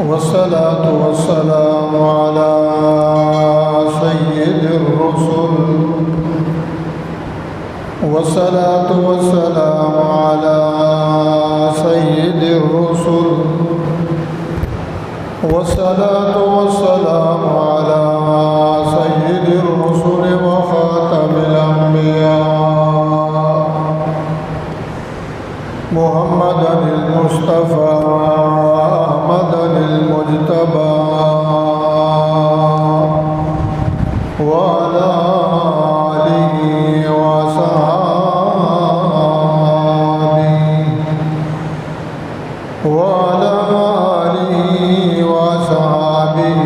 والصلاة والسلام على سيد الرسل والصلاة والسلام على سيد الرسل والصلاة والسلام على سيد الرسل وخاتم الأنبياء محمد المصطفى أحمد المجتبى وعلى آله وصحبه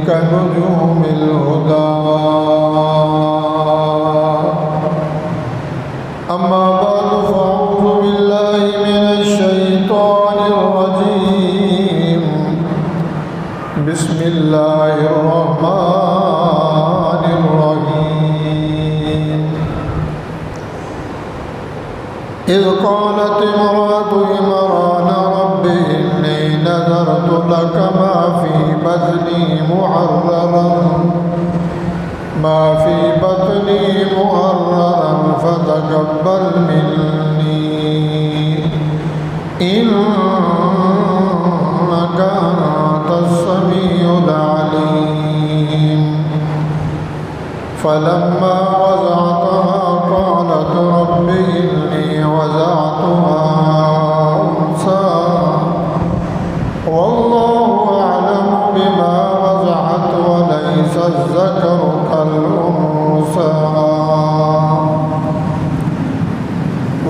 كنجوم الهدى. أما بعد فأعوذ بالله من الشيطان الرجيم. بسم الله الرحمن الرحيم. إذ قالت امرأة عمران رب إني نذرت لك ما في بطني محررا فتقبل مني إنك أنت السميع العليم. فلما وضعتها قالت رب إني وضعتها أنثى والله أعلم بما وضعت وليس الذكر كالأنثى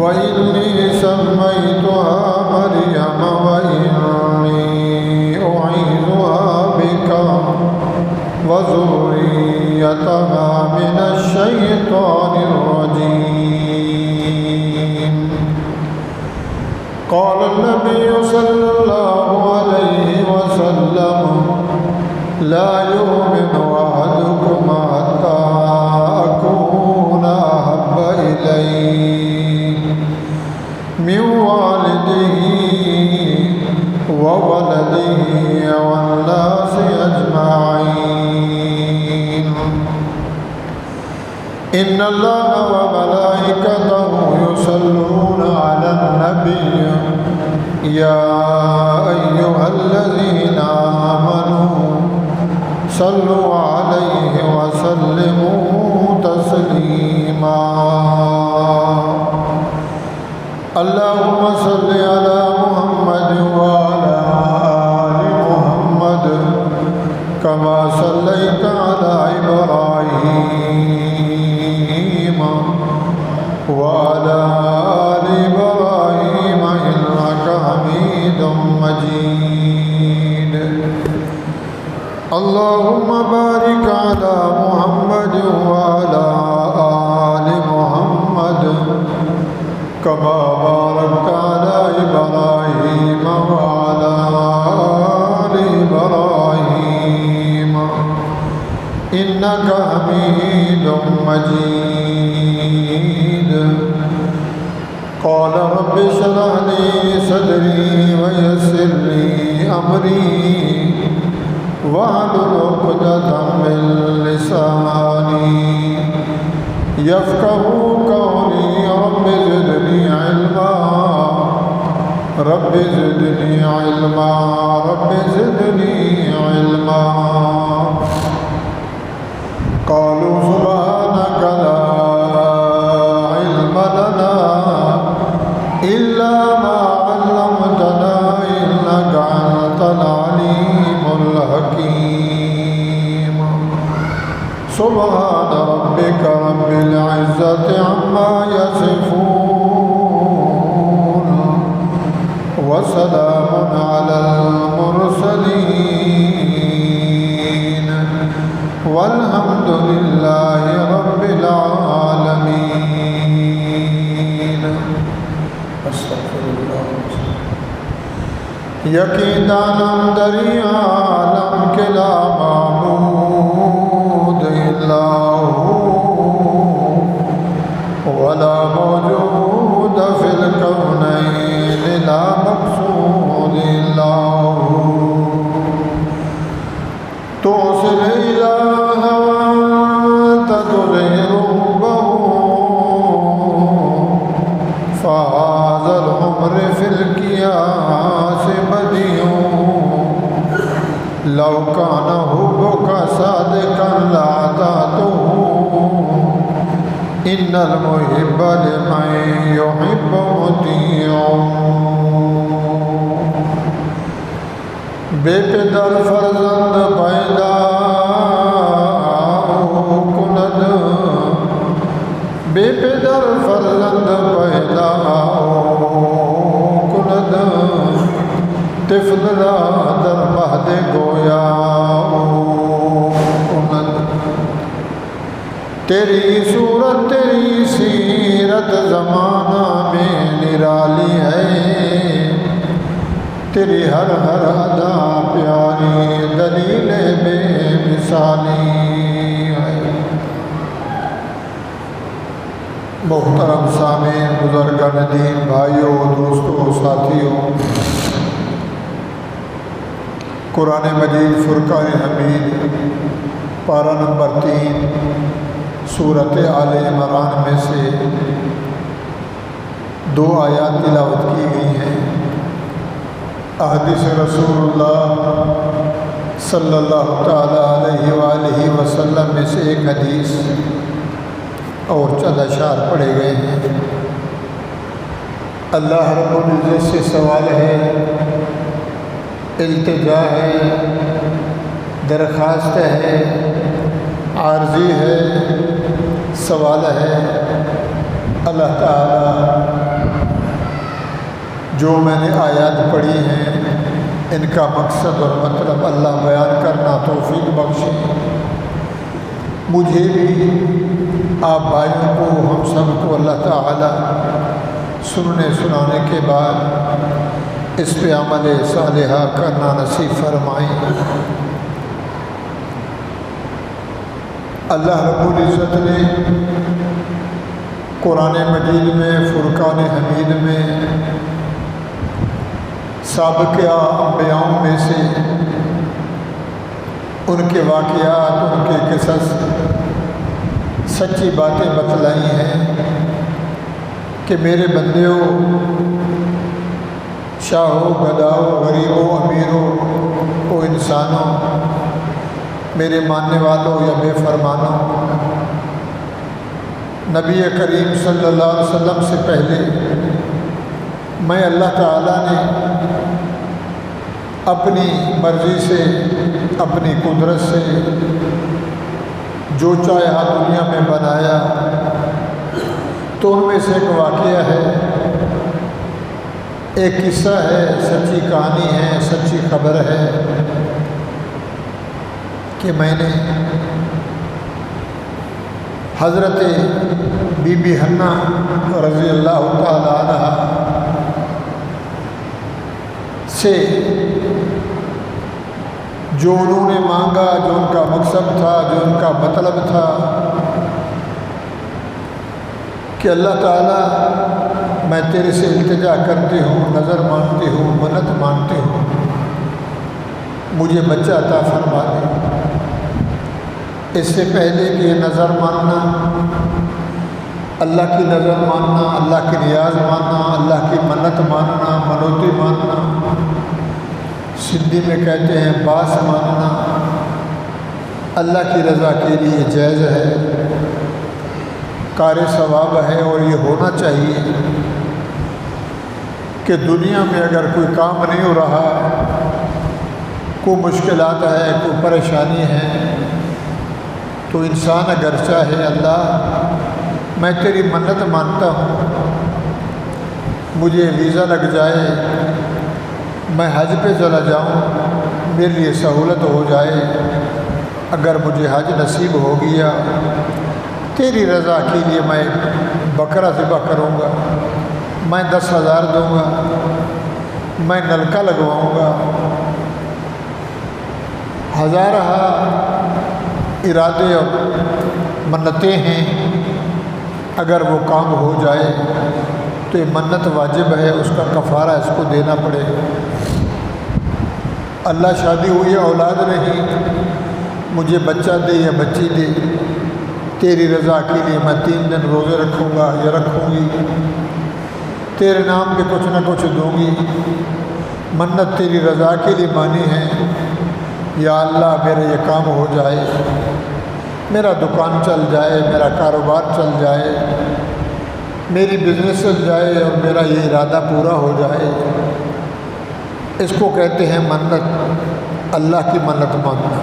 وإني سميتها مريم وإني أعيذها بك وذريتها من الشيطان الرجيم. قال النبي صلى الله عليه وسلم لا يؤمن أحدكم حتى أكون أحب إليه من والده وولده والناس أجمعين. إن الله وملائكته يصلون على النبي يا أيها الذين آمنوا صلوا عليه وسلموا تسليما. اللهم صل على محمد وعلى آل محمد كما صليت على إبراهيم وعلى آل إبراهيم إنك حميد مجيد. اللهم بارك على محمد وعلى آل محمد كما باركت على إبراهيم وعلى آل إبراهيم إنك حميد مجيد. قال رب اشرح لي صدري ويسر لي أمري واحلل عقدة من لساني يفقهوا قولي. رب زدني علما رب زدني علما رب زدني علما. قالوا سبحانك لا علم لنا إلا ما علمتنا إنك أنت العليم الحكيم. سبحان ربك رب العزة عما يصفون وسلام على المرسلين والحمد لله رب العالمين. استغفر الله. یقیناً دریا عالم کے لا معبود الا ہو صادقا لعطاته ان المحب لمن يحب مطيع بے پدر فرزند پیدا کند بے پدر فرزند پیدا کند طفل را در مہد گویا کند تیری صورت تیری سیرت زمانہ میں نرالی ہے تیری ہر ہر ادا پیاری دلیل بے مثالی ہے۔ محترم سامعین، بزرگان دین، بھائیوں، دوستوں، ساتھیوں، قرآن مجید فرقان حمید پارہ نمبر 3 سورۃ آل عمران میں سے 2 آیات تلاوت کی گئی ہیں۔ احادیث رسول اللہ صلی اللہ تعالیٰ علیہ وآلہ وسلم میں سے ایک حدیث اور چند اشعار پڑھے گئے ہیں۔ اللہ رب العزت سے سوال ہے، التجا ہے، درخواست ہے، عارضی ہے، سوال ہے۔ اللہ تعالیٰ جو میں نے آیات پڑھی ہیں ان کا مقصد اور مطلب اللہ بیان کرنا توفیق بخشے، مجھے بھی آپ بھائیوں کو، ہم سب کو اللہ تعالیٰ سننے سنانے کے بعد اس پہ عمل صالحہ کرنا نصیب فرمائیں۔ اللہ رب العزت نے قرآن مجید میں فرقان حمید میں سابقہ انبیاءوں میں سے ان کے واقعات، ان کے قصص، سچی باتیں بتلائی ہیں کہ میرے بندیوں، شاہوں، گداؤں، غریبوں، امیروں و انسانوں، میرے ماننے والوں یا بے فرمانوں، نبی کریم صلی اللہ علیہ وسلم سے پہلے میں اللہ تعالیٰ نے اپنی مرضی سے، اپنی قدرت سے جو چاہا دنیا میں بنایا، تو ان میں سے ایک واقعہ ہے، ایک قصہ ہے، سچی کہانی ہے، سچی خبر ہے کہ میں نے حضرت بی بی حنہ رضی اللہ تعالیٰ عنہ سے جو انہوں نے مانگا، جو ان کا مقصد تھا، جو ان کا مطلب تھا کہ اللہ تعالیٰ میں تیرے سے التجا کرتی ہوں، نظر مانتی ہوں، منت مانتی ہوں، مجھے بچہ عطا فرما دے۔ اس سے پہلے کہ یہ نظر ماننا، اللہ کی نظر ماننا، اللہ کی نیاز ماننا، اللہ کی منت ماننا، منوتی ماننا، سندھی میں کہتے ہیں باس ماننا، اللہ کی رضا کے لیے جائز ہے، کار ثواب ہے، اور یہ ہونا چاہیے کہ دنیا میں اگر کوئی کام نہیں ہو رہا، کوئی مشکلات ہے، کوئی پریشانی ہے، تو انسان اگر چاہے اللہ میں تیری منت مانتا ہوں، مجھے ویزا لگ جائے، میں حج پہ چلا جاؤں، میرے لیے سہولت ہو جائے، اگر مجھے حج نصیب ہو گیا تیری رضا کے لیے میں بکرا ذبح کروں گا، میں 10,000 دوں گا، میں نلکا لگواؤں گا، ہزارہ ارادے اور منتیں ہیں، اگر وہ کام ہو جائے تو یہ منت واجب ہے، اس کا کفارہ اس کو دینا پڑے گا۔ اللہ شادی ہوئی اولاد نہیں، مجھے بچہ دے یا بچی دے، تیری رضا کے لیے میں 3 دن روزے رکھوں گا یا رکھوں گی، تیرے نام کے کچھ نہ کچھ دوں گی، منت تیری رضا کے لیے مانی ہے، یا اللہ میرا یہ کام ہو جائے، میرا دکان چل جائے، میرا کاروبار چل جائے، میری بزنس چل جائے اور میرا یہ ارادہ پورا ہو جائے۔ اس کو کہتے ہیں منت، اللہ کی منت مانگنا۔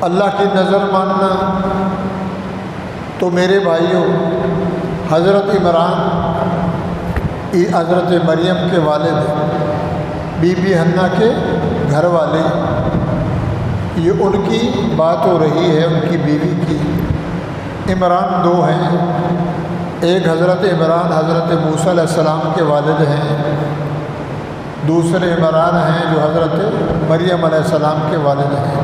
اللہ کی نظر ماننا تو میرے بھائیوں، حضرت حضرت مریم کے والد، بی بی حنا کے گھر والے، یہ ان کی بات ہو رہی ہے، ان کی بیوی کی۔ عمران دو ہیں، ایک حضرت عمران حضرت موسیٰ علیہ السلام کے والد ہیں، دوسرے عمران ہیں جو حضرت مریم علیہ السلام کے والد ہیں۔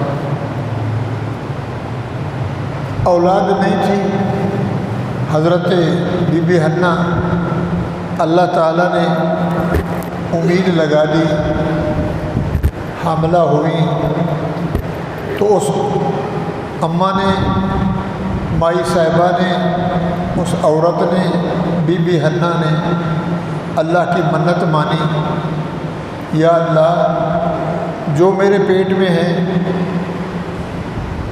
اولاد نہیں تھی حضرت بی بی حنا، اللہ تعالیٰ نے امید لگا دی، حاملہ ہوئی تو اس اماں نے، مائی صاحبہ نے، اس عورت نے، بی بی حنا نے اللہ کی منت مانی، یا اللہ جو میرے پیٹ میں ہے،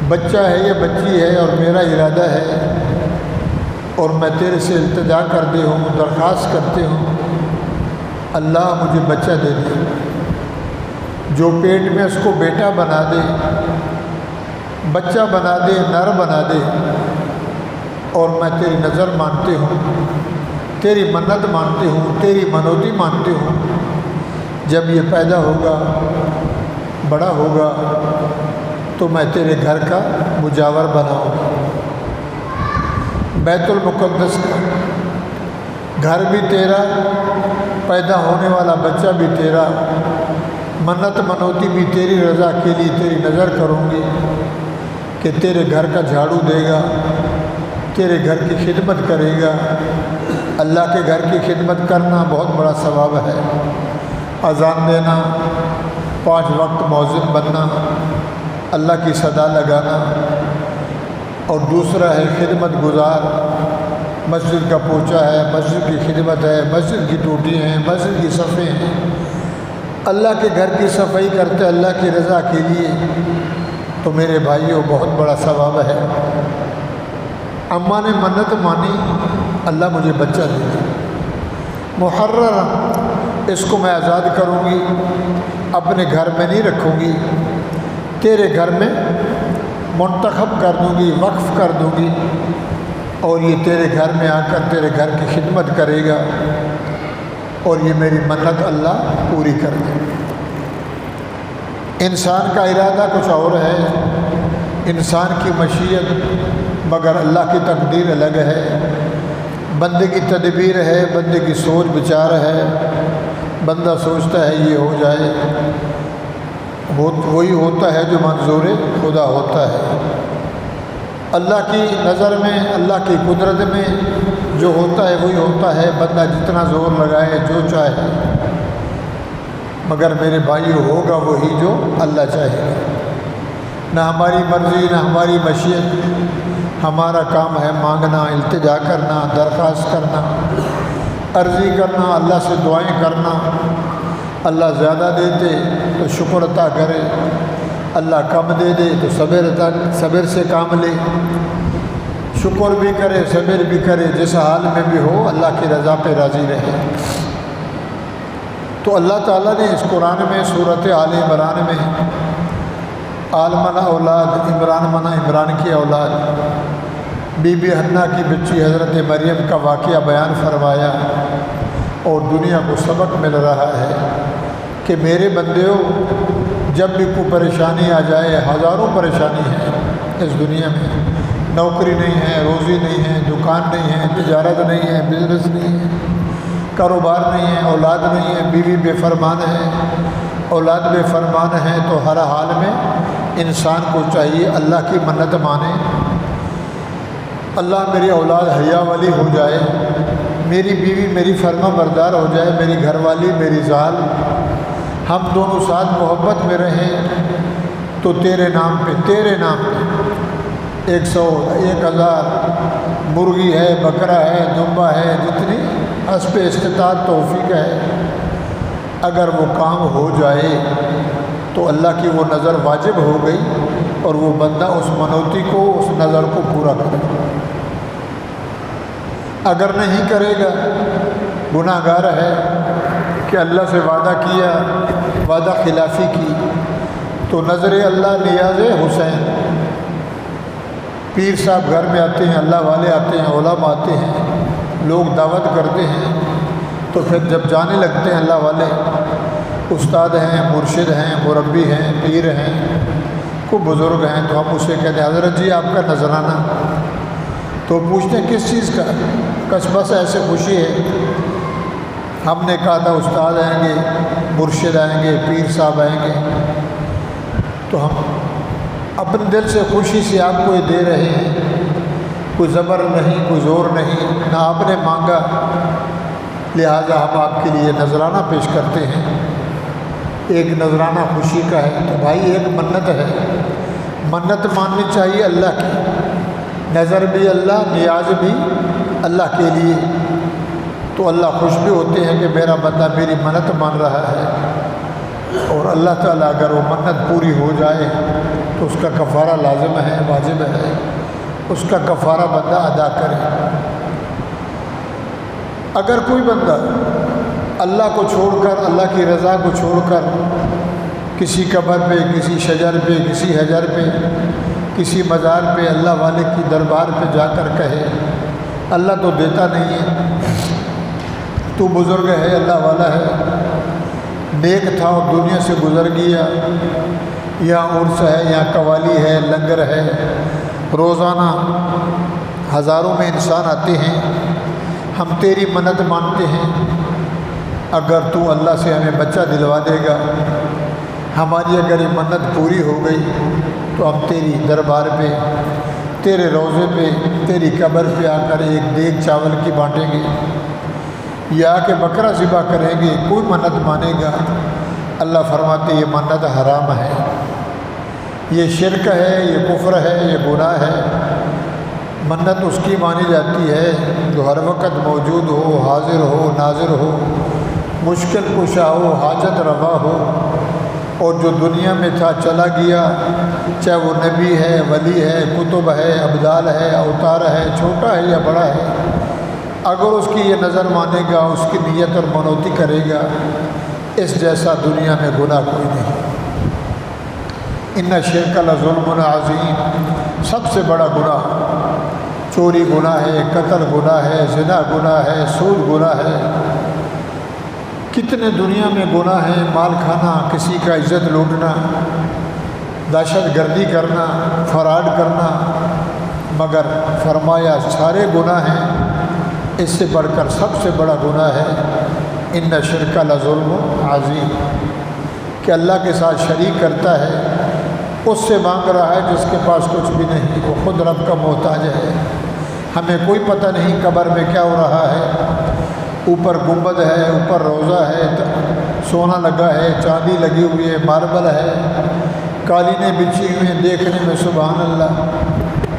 بچہ ہے یا بچی ہے، اور میرا ارادہ ہے اور میں تیرے سے التجا کرتے ہوں، درخواست کرتے ہوں، اللہ مجھے بچہ دے دے، جو پیٹ میں اس کو بیٹا بنا دے، بچہ بنا دے، نر بنا دے، اور میں تیری نظر مانتے ہوں، تیری منت مانتے ہوں، تیری منوتی مانتے ہوں، جب یہ پیدا ہوگا، بڑا ہوگا تو میں تیرے گھر کا مجاور بناؤں گا، بیت المقدس کا گھر بھی تیرا، پیدا ہونے والا بچہ بھی تیرا، منت منوتی بھی تیری رضا کے لیے تیری نظر کروں گی کہ تیرے گھر کا جھاڑو دے گا، تیرے گھر کی خدمت کرے گا۔ اللہ کے گھر کی خدمت کرنا بہت بڑا ثواب ہے، اذان دینا، 5 وقت مؤذن بننا، اللہ کی صدا لگانا، اور دوسرا ہے خدمت گزار، مسجد کا پوچھا ہے، مسجد کی خدمت ہے، مسجد کی ٹوٹی ہیں، مسجد کی صفیں ہیں، اللہ کے گھر کی صفائی کرتے اللہ کی رضا کے لیے، تو میرے بھائیوں بہت بڑا ثواب ہے۔ اماں نے منت مانی، اللہ مجھے بچہ دے دے، محرر، اس کو میں آزاد کروں گی، اپنے گھر میں نہیں رکھوں گی، تیرے گھر میں منتخب کر دوں گی، وقف کر دوں گی، اور یہ تیرے گھر میں آ کر تیرے گھر کی خدمت کرے گا، اور یہ میری منت اللہ پوری کر دے۔ انسان کا ارادہ کچھ اور ہے، انسان کی مشیت، مگر اللہ کی تقدیر الگ ہے، بندے کی تدبیر ہے، بندے کی سوچ بچار ہے، بندہ سوچتا ہے یہ ہو جائے، وہی ہوتا ہے جو منظور خدا ہوتا ہے۔ اللہ کی نظر میں، اللہ کی قدرت میں جو ہوتا ہے وہی ہوتا ہے، بندہ جتنا زور لگائے جو چاہے، مگر میرے بھائی ہوگا وہی جو اللہ چاہے گا، نہ ہماری مرضی نہ ہماری مشیت، ہمارا کام ہے مانگنا، التجا کرنا، درخواست کرنا، عرضی کرنا، اللہ سے دعائیں کرنا۔ اللہ زیادہ دے دے تو شکر عطا کرے، اللہ کم دے دے تو صبر سے کام لے، شکر بھی کرے، صبر بھی کرے، جس حال میں بھی ہو اللہ کی رضا پہ راضی رہے۔ تو اللہ تعالیٰ نے اس قرآن میں سورۃ آل عمران میں آل منا اولاد، عمران منا عمران کی اولاد، بی بی حنا کی بچی حضرت مریم کا واقعہ بیان فرمایا، اور دنیا کو سبق مل رہا ہے کہ میرے بندیوں، جب بھی کوئی پریشانی آ جائے، ہزاروں پریشانی ہیں اس دنیا میں، نوکری نہیں ہے، روزی نہیں ہے، دکان نہیں ہے، تجارت نہیں ہے، بزنس نہیں ہے، کاروبار نہیں ہے، اولاد نہیں ہے، بیوی بے فرمان ہے، اولاد بے فرمان ہے، تو ہر حال میں انسان کو چاہیے اللہ کی منت مانے، اللہ میری اولاد حیا والی ہو جائے، میری بیوی میری فرما بردار ہو جائے، میری گھر والی میری ذال، ہم دونوں ساتھ محبت میں رہیں، تو تیرے نام پہ 100 1000 مرغی ہے، بکرا ہے، دمبا ہے، جتنی حسب استطاعت توفیق ہے، اگر وہ کام ہو جائے تو اللہ کی وہ نظر واجب ہو گئی اور وہ بندہ اس منوتی کو اس نظر کو پورا کرے. اگر نہیں کرے گا گناہ گار ہے کہ اللہ سے وعدہ کیا، وعدہ خلافی کی، تو نظر اللہ نیاز حسین. پیر صاحب گھر میں آتے ہیں، اللہ والے آتے ہیں، علماء آتے ہیں، لوگ دعوت کرتے ہیں، تو پھر جب جانے لگتے ہیں اللہ والے، استاد ہیں، مرشد ہیں، مربی ہیں، پیر ہیں، کو بزرگ ہیں، تو ہم اسے کہتے ہیں حضرت جی آپ کا نذرانہ. تو پوچھتے ہیں کس چیز کا؟ بس ایسے خوشی ہے. ہم نے کہا تھا استاد آئیں گے، مرشد آئیں گے، پیر صاحب آئیں گے، تو ہم اپنے دل سے خوشی سے آپ کو یہ دے رہے ہیں. کوئی زبر نہیں، کوئی زور نہیں، نہ آپ نے مانگا، لہٰذا ہم آپ کے لیے نذرانہ پیش کرتے ہیں. ایک نذرانہ خوشی کا ہے. تو بھائی ایک منت ہے، منت ماننی چاہیے اللہ کی. نظر بھی اللہ، نیاز بھی اللہ کے لیے. تو اللہ خوش بھی ہوتے ہیں کہ میرا بندہ میری منت مان رہا ہے. اور اللہ تعالیٰ اگر وہ منت پوری ہو جائے تو اس کا کفارہ لازم ہے، واجب ہے، اس کا کفارہ بندہ ادا کرے. اگر کوئی بندہ اللہ کو چھوڑ کر، اللہ کی رضا کو چھوڑ کر کسی قبر پہ، کسی شجر پہ، کسی حجر پہ، کسی مزار پہ، اللہ والے کی دربار پہ جا کر کہے اللہ تو دیتا نہیں ہے، تو بزرگ ہے، اللہ والا ہے، نیک تھا اور دنیا سے گزر گیا، یہاں عرس ہے، یہاں قوالی ہے، لنگر ہے، روزانہ ہزاروں میں انسان آتے ہیں، ہم تیری منت مانتے ہیں، اگر تو اللہ سے ہمیں بچہ دلوا دے گا، ہماری اگر یہ منت پوری ہو گئی تو ہم تیری دربار پہ، تیرے روضے پہ، تیری قبر پہ آ کر ایک دیگ چاول کی بانٹیں گے یا کہ بکرا ذبح کریں گے. کوئی منت مانے گا. اللہ فرماتے یہ منت حرام ہے، یہ شرک ہے، یہ کفر ہے، یہ گناہ ہے. منت اس کی مانی جاتی ہے جو ہر وقت موجود ہو، حاضر ہو، ناظر ہو، مشکل کشا ہو، حاجت روا ہو، اور جو دنیا میں تھا چلا گیا، چاہے وہ نبی ہے، ولی ہے، کتب ہے، ابدال ہے، اوتار ہے، چھوٹا ہے یا بڑا ہے، اگر اس کی یہ نظر مانے گا، اس کی نیت اور منوتی کرے گا، اس جیسا دنیا میں گناہ کوئی نہیں. ان شرک لظلم عظیم، سب سے بڑا گناہ چوری گناہ ہے، قتل گناہ ہے، زنا گناہ ہے، سود گناہ ہے. کتنے دنیا میں گناہ ہیں، مال کھانا، کسی کا عزت لوٹنا، دہشت گردی کرنا، فراڈ کرنا، مگر فرمایا سارے گناہ ہیں، اس سے بڑھ کر سب سے بڑا گناہ ہے ان شرک لظلم عظیم، کہ اللہ کے ساتھ شریک کرتا ہے، اس سے مانگ رہا ہے جس کے پاس کچھ بھی نہیں، وہ خود رب کا محتاج ہے. ہمیں کوئی پتہ نہیں قبر میں کیا ہو رہا ہے. اوپر گنبد ہے، اوپر روضہ ہے، سونا لگا ہے، چاندی لگی ہوئی ہے، ماربل ہے، قالینیں بچھی ہوئی ہیں، دیکھنے میں سبحان اللہ،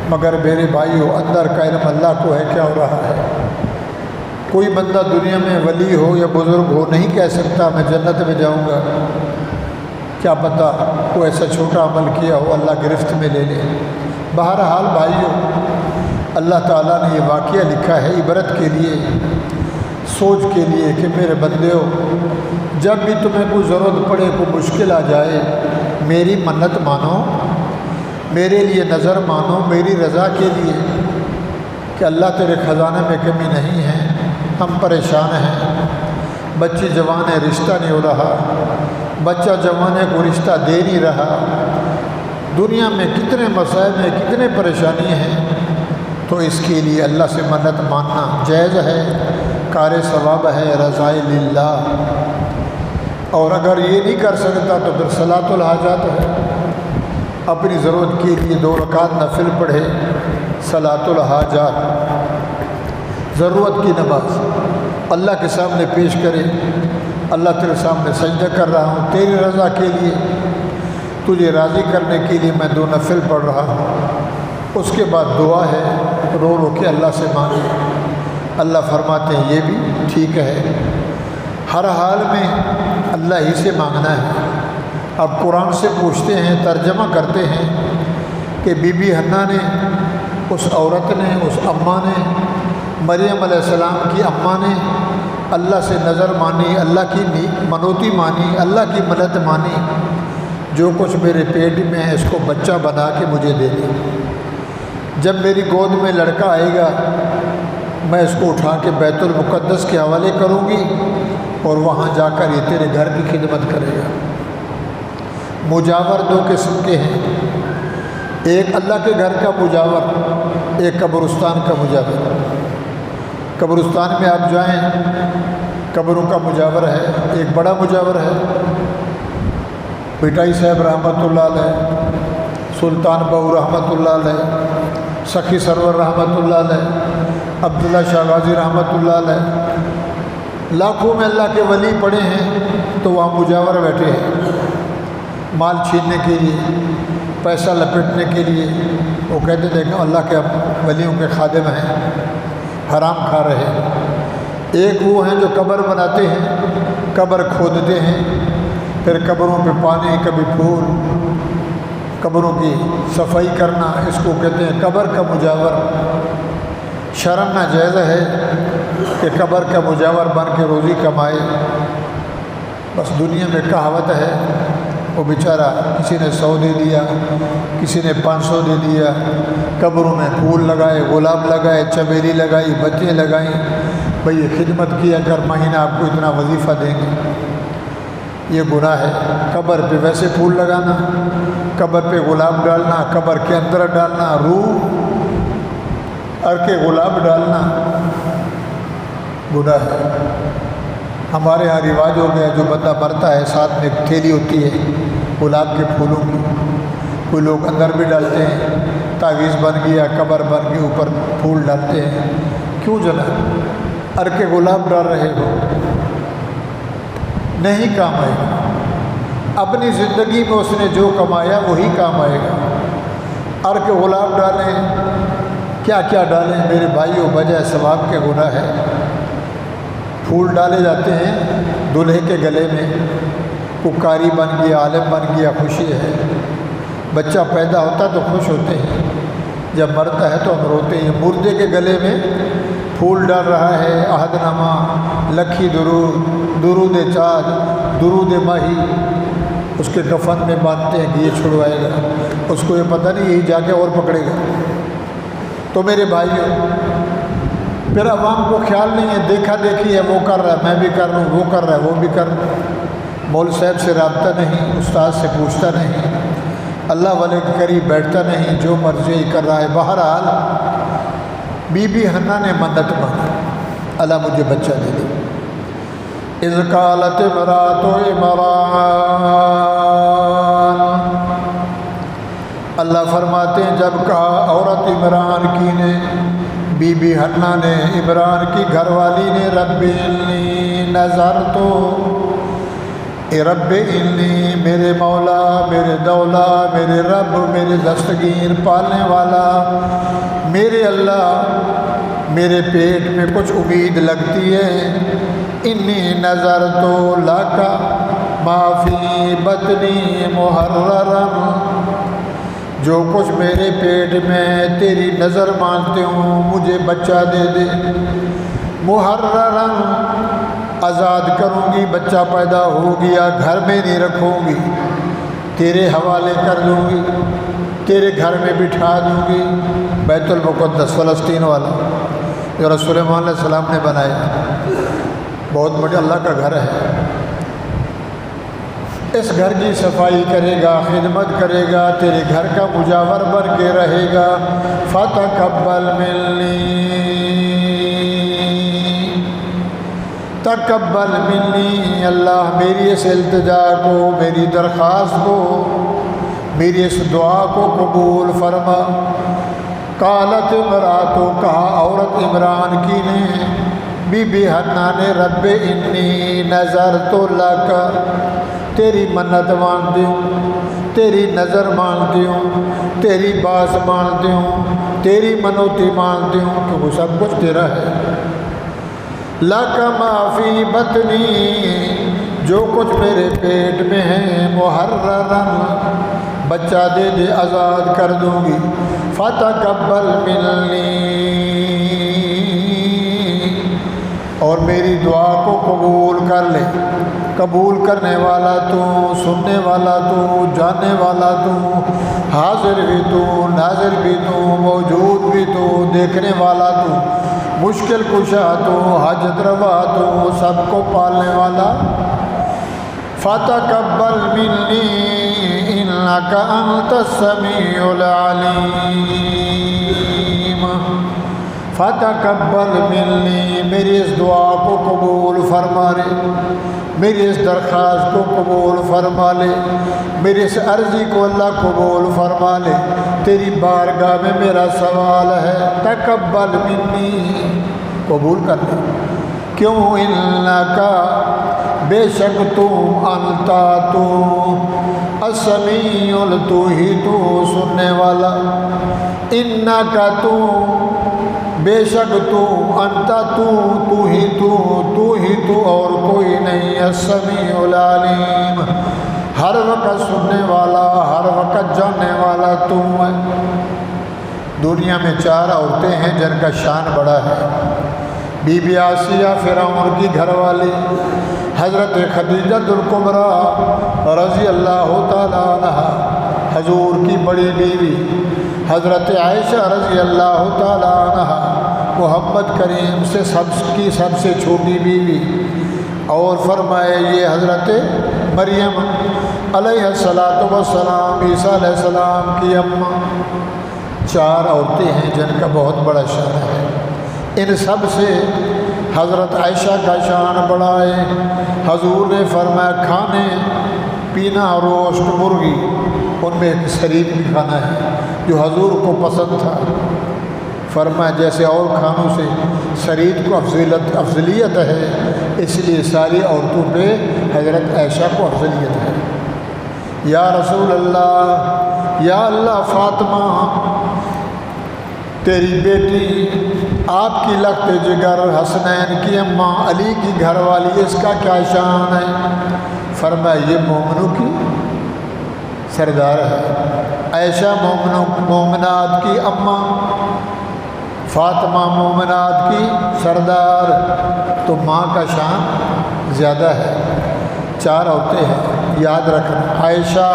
مگر میرے بھائیو اندر کا علم اللہ کو ہے کیا ہو رہا ہے. کوئی بندہ دنیا میں ولی ہو یا بزرگ ہو نہیں کہہ سکتا میں جنت میں جاؤں گا. کیا پتہ کوئی ایسا چھوٹا عمل کیا ہو، اللہ گرفت میں لے لے. بہرحال بھائیو، اللہ تعالیٰ نے یہ واقعہ لکھا ہے عبرت کے لیے، سوچ کے لیے کہ میرے بندیو، جب بھی تمہیں کوئی ضرورت پڑے، کوئی مشکل آ جائے، میری منت مانو، میرے لیے نظر مانو، میری رضا کے لیے، کہ اللہ تیرے خزانے میں کمی نہیں ہے. ہم پریشان ہیں، بچی جوان ہے، رشتہ نہیں ہو رہا، بچہ جوان ہے، کوئی رشتہ دے نہیں رہا، دنیا میں کتنے مسائل ہیں، کتنے پریشانی ہیں. تو اس کے لیے اللہ سے منت ماننا جائز ہے، کار ثواب ہے، رضائے للہ. اور اگر یہ نہیں کر سکتا تو پھر صلاۃ الحاجات ہے، اپنی ضرورت کے لیے 2 رکعت نفل پڑھے، صلاۃ الحاجات، ضرورت کی نماز اللہ کے سامنے پیش کرے. اللہ تیرے سامنے سجدہ کر رہا ہوں، تیری رضا کے لیے، تجھے راضی کرنے کے لیے میں 2 نفل پڑھ رہا ہوں. اس کے بعد دعا ہے، رو رو کے اللہ سے مانگے. اللہ فرماتے ہیں یہ بھی ٹھیک ہے. ہر حال میں اللہ ہی سے مانگنا ہے۔ اب قرآن سے پوچھتے ہیں، ترجمہ کرتے ہیں کہ بی بی حنہ نے، اس عورت نے، اس اماں نے، مریم علیہ السلام کی اماں نے اللہ سے نظر مانی، اللہ کی منوتی مانی، اللہ کی منت مانی، جو کچھ میرے پیٹ میں ہے اس کو بچہ بنا کے مجھے دے دے، جب میری گود میں لڑکا آئے گا میں اس کو اٹھا کے بیت المقدس کے حوالے کروں گی اور وہاں جا کر یہ تیرے گھر کی خدمت کرے گا۔ مجاور دو قسم کے ہیں، ایک اللہ کے گھر کا مجاور، ایک قبرستان کا مجاور۔ قبرستان میں آپ جائیں، قبروں کا مجاور ہے، ایک بڑا مجاور ہے، پٹائی صاحب رحمۃ اللہ علیہ، سلطان بہو رحمۃ اللہ علیہ، سخی سرور رحمۃ اللہ علیہ، عبداللہ شاہ غازی رحمۃ اللہ علیہ، لاکھوں میں اللہ کے ولی پڑے ہیں، تو وہاں مجاور بیٹھے ہیں مال چھیننے کے لیے، پیسہ لپیٹنے کے لیے۔ وہ کہتے تھے کہ اللہ کے ولیوں کے خادم ہیں، حرام کھا رہے ہیں۔ ایک وہ ہیں جو قبر بناتے ہیں، قبر کھودتے ہیں، پھر قبروں پہ پانی، کبھی پھول، قبروں کی صفائی کرنا، اس کو کہتے ہیں قبر کا مجاور۔ شرم ناجائز ہے کہ قبر کا مجاور بن کے روزی کمائے۔ بس دنیا میں کہاوت ہے، وہ بیچارہ کسی نے 100 دے دیا، کسی نے 500 دے دیا، قبروں میں پھول لگائے، گلاب لگائے، چمیلی لگائی، بتیاں لگائیں، بھئی یہ خدمت کیا کر، مہینہ آپ کو اتنا وظیفہ دیں گے۔ یہ گناہ ہے۔ قبر پہ ویسے پھول لگانا، قبر پہ گلاب ڈالنا، قبر کے اندر ڈالنا، روح کے گلاب ڈالنا گناہ ہے۔ ہمارے ہاں رواج ہو گیا، جو بندہ مرتا ہے ساتھ میں ایک تھیلی ہوتی ہے گلاب کے پھولوں کی، کوئی لوگ اندر بھی ڈالتے ہیں، تعویذ بن گیا، قبر بن کے اوپر پھول ڈالتے ہیں۔ کیوں جناب کے گلاب ڈال رہے ہو؟ نہیں کام آئے گا۔ اپنی زندگی میں اس نے جو کمایا وہی کام آئے گا۔ کے گلاب ڈالیں، کیا کیا ڈالیں میرے بھائیوں، بجائے ثواب کے گناہ ہے۔ پھول ڈالے جاتے ہیں دلہے کے گلے میں، پکاری بن گیا، عالم بن گیا، خوشی ہے۔ بچہ پیدا ہوتا تو خوش ہوتے ہیں، جب مرتا ہے تو ہم روتے ہیں۔ مردے کے گلے میں پھول ڈال رہا ہے، عہد نامہ، لکھی درود، درود چاند، درود ماہی، اس کے کفن میں باندھتے ہیں کہ یہ چھڑوائے گا، اس کو یہ پتہ نہیں، یہی جا کے اور پکڑے گا۔ تو میرے بھائیوں، پھر عوام کو خیال نہیں ہے، دیکھا دیکھی ہے، وہ کر رہا ہے میں بھی کر رہا ہوں، وہ کر رہا ہے وہ بھی کر رہا ہے۔ مول صاحب سے رابطہ نہیں، استاد سے پوچھتا نہیں، اللہ والے کے قریب بیٹھتا نہیں، جو مرضی ہی کر رہا ہے۔ بہرحال بی بی حنہ نے منت مانی، اللہ مجھے بچہ دے دے۔ اذ قالت امرأۃ عمران، اللہ فرماتے ہیں جب کہا عورت عمران کی نے، بی بی حنہ نے، عمران کی گھر والی نے، رب انی نظرت، اے رب انی، میرے مولا، میرے دولا، میرے رب، میرے دستگیر، پالنے والا، میرے اللہ، میرے پیٹ میں کچھ امید لگتی ہے۔ انی نظرت لک ما فی بطنی محررا، جو کچھ میرے پیٹ میں تیری نظر مانتے ہوں، مجھے بچہ دے دے۔ محررا، آزاد کروں گی، بچہ پیدا ہو گیا، گھر میں نہیں رکھوں گی، تیرے حوالے کر دوں گی، تیرے گھر میں بٹھا دوں گی۔ بیت المقدس فلسطین والا جو رسول سلیمان علیہ السلام نے بنایا، بہت بڑے اللہ کا گھر ہے۔ اس گھر کی صفائی کرے گا، خدمت کرے گا، تیرے گھر کا مجاور بن کے رہے گا۔ فتقبل منی، تقبل منی، اللہ میری اس التجا کو، میری درخواست کو، میری اس دعا کو قبول فرما۔ قالت امرأۃ، کہا عورت عمران کی نے، بی بی حنہ نے، رب انی نظرت لک، تیری منت مانتی ہوں، تیری نظر مانتی ہوں، تیری باس مانتی ہوں، تیری منوتی مانتی ہوں کہ وہ سب کچھ تیرا ہے۔ لک ما فی بطنی، جو کچھ میرے پیٹ میں ہے، محررن، بچہ دے دے آزاد کر دوں گی، فتقبل منی، اور میری دعا کو قبول کر لے۔ قبول کرنے والا تو، سننے والا تو، جاننے والا تو، حاضر بھی تو، ناظر بھی تو، موجود بھی تو، دیکھنے والا تو، مشکل کشا تو، حاجت روا تو، سب کو پالنے والا۔ فتقبل منی انک انت السمیع العلیم، فتقبل منی، میری اس دعا کو قبول فرما لے، میری اس درخواست کو قبول فرما لے، میری اس عرضی کو اللہ قبول فرما لے، تیری بارگاہ میں میرا سوال ہے، تقبل منی، قبول کر لے۔ کیوں؟ انکا، بے شک تو، انتا تو، السمیع، تو ہی تو سننے والا، انکا تو، بے شک تو، انتا تو ہی تو اور کوئی نہیں، السمیع العلیم، ہر وقت سننے والا، ہر وقت جاننے والا تو ہے۔ دنیا میں 4 عورتیں ہیں جن کا شان بڑا ہے۔ بی بی آسیہ فرعون کی گھر والی، حضرت خدیجہ الکبریٰ رضی اللہ تعالیٰ عنہ حضور کی بڑی بیوی، حضرت عائشہ رضی اللہ تعالیٰ عنہ محمد کریم سے سب سے چھوٹی بیوی، اور فرمائے یہ حضرت مریم علیہ السلام، عیسیٰ علیہ السلام کی اماں۔ 4 عورتیں ہیں جن کا بہت بڑا شان ہے۔ ان سب سے حضرت عائشہ کا شان بڑا ہے۔ حضور نے فرمایا کھانے پینا، روسٹ مرغی، ان میں ایک شریک بھی کھانا ہے جو حضور کو پسند تھا۔ فرمایا جیسے اور کھانوں سے شریک کو افضلیت ہے، اس لیے ساری عورتوں پہ حضرت عائشہ کو افضلیت ہے۔ یا رسول اللہ، یا اللہ، فاطمہ تیری بیٹی، آپ کی لخت جگر، حسنین کی اماں، علی کی گھر والی، اس کا کیا شان ہے؟ فرمایا یہ مومنوں کی سردار ہے۔ عائشہ مومنات کی اماں، فاطمہ مومنات کی سردار، تو ماں کا شان زیادہ ہے۔ 4 عورتیں ہیں، یاد رکھنا، عائشہ،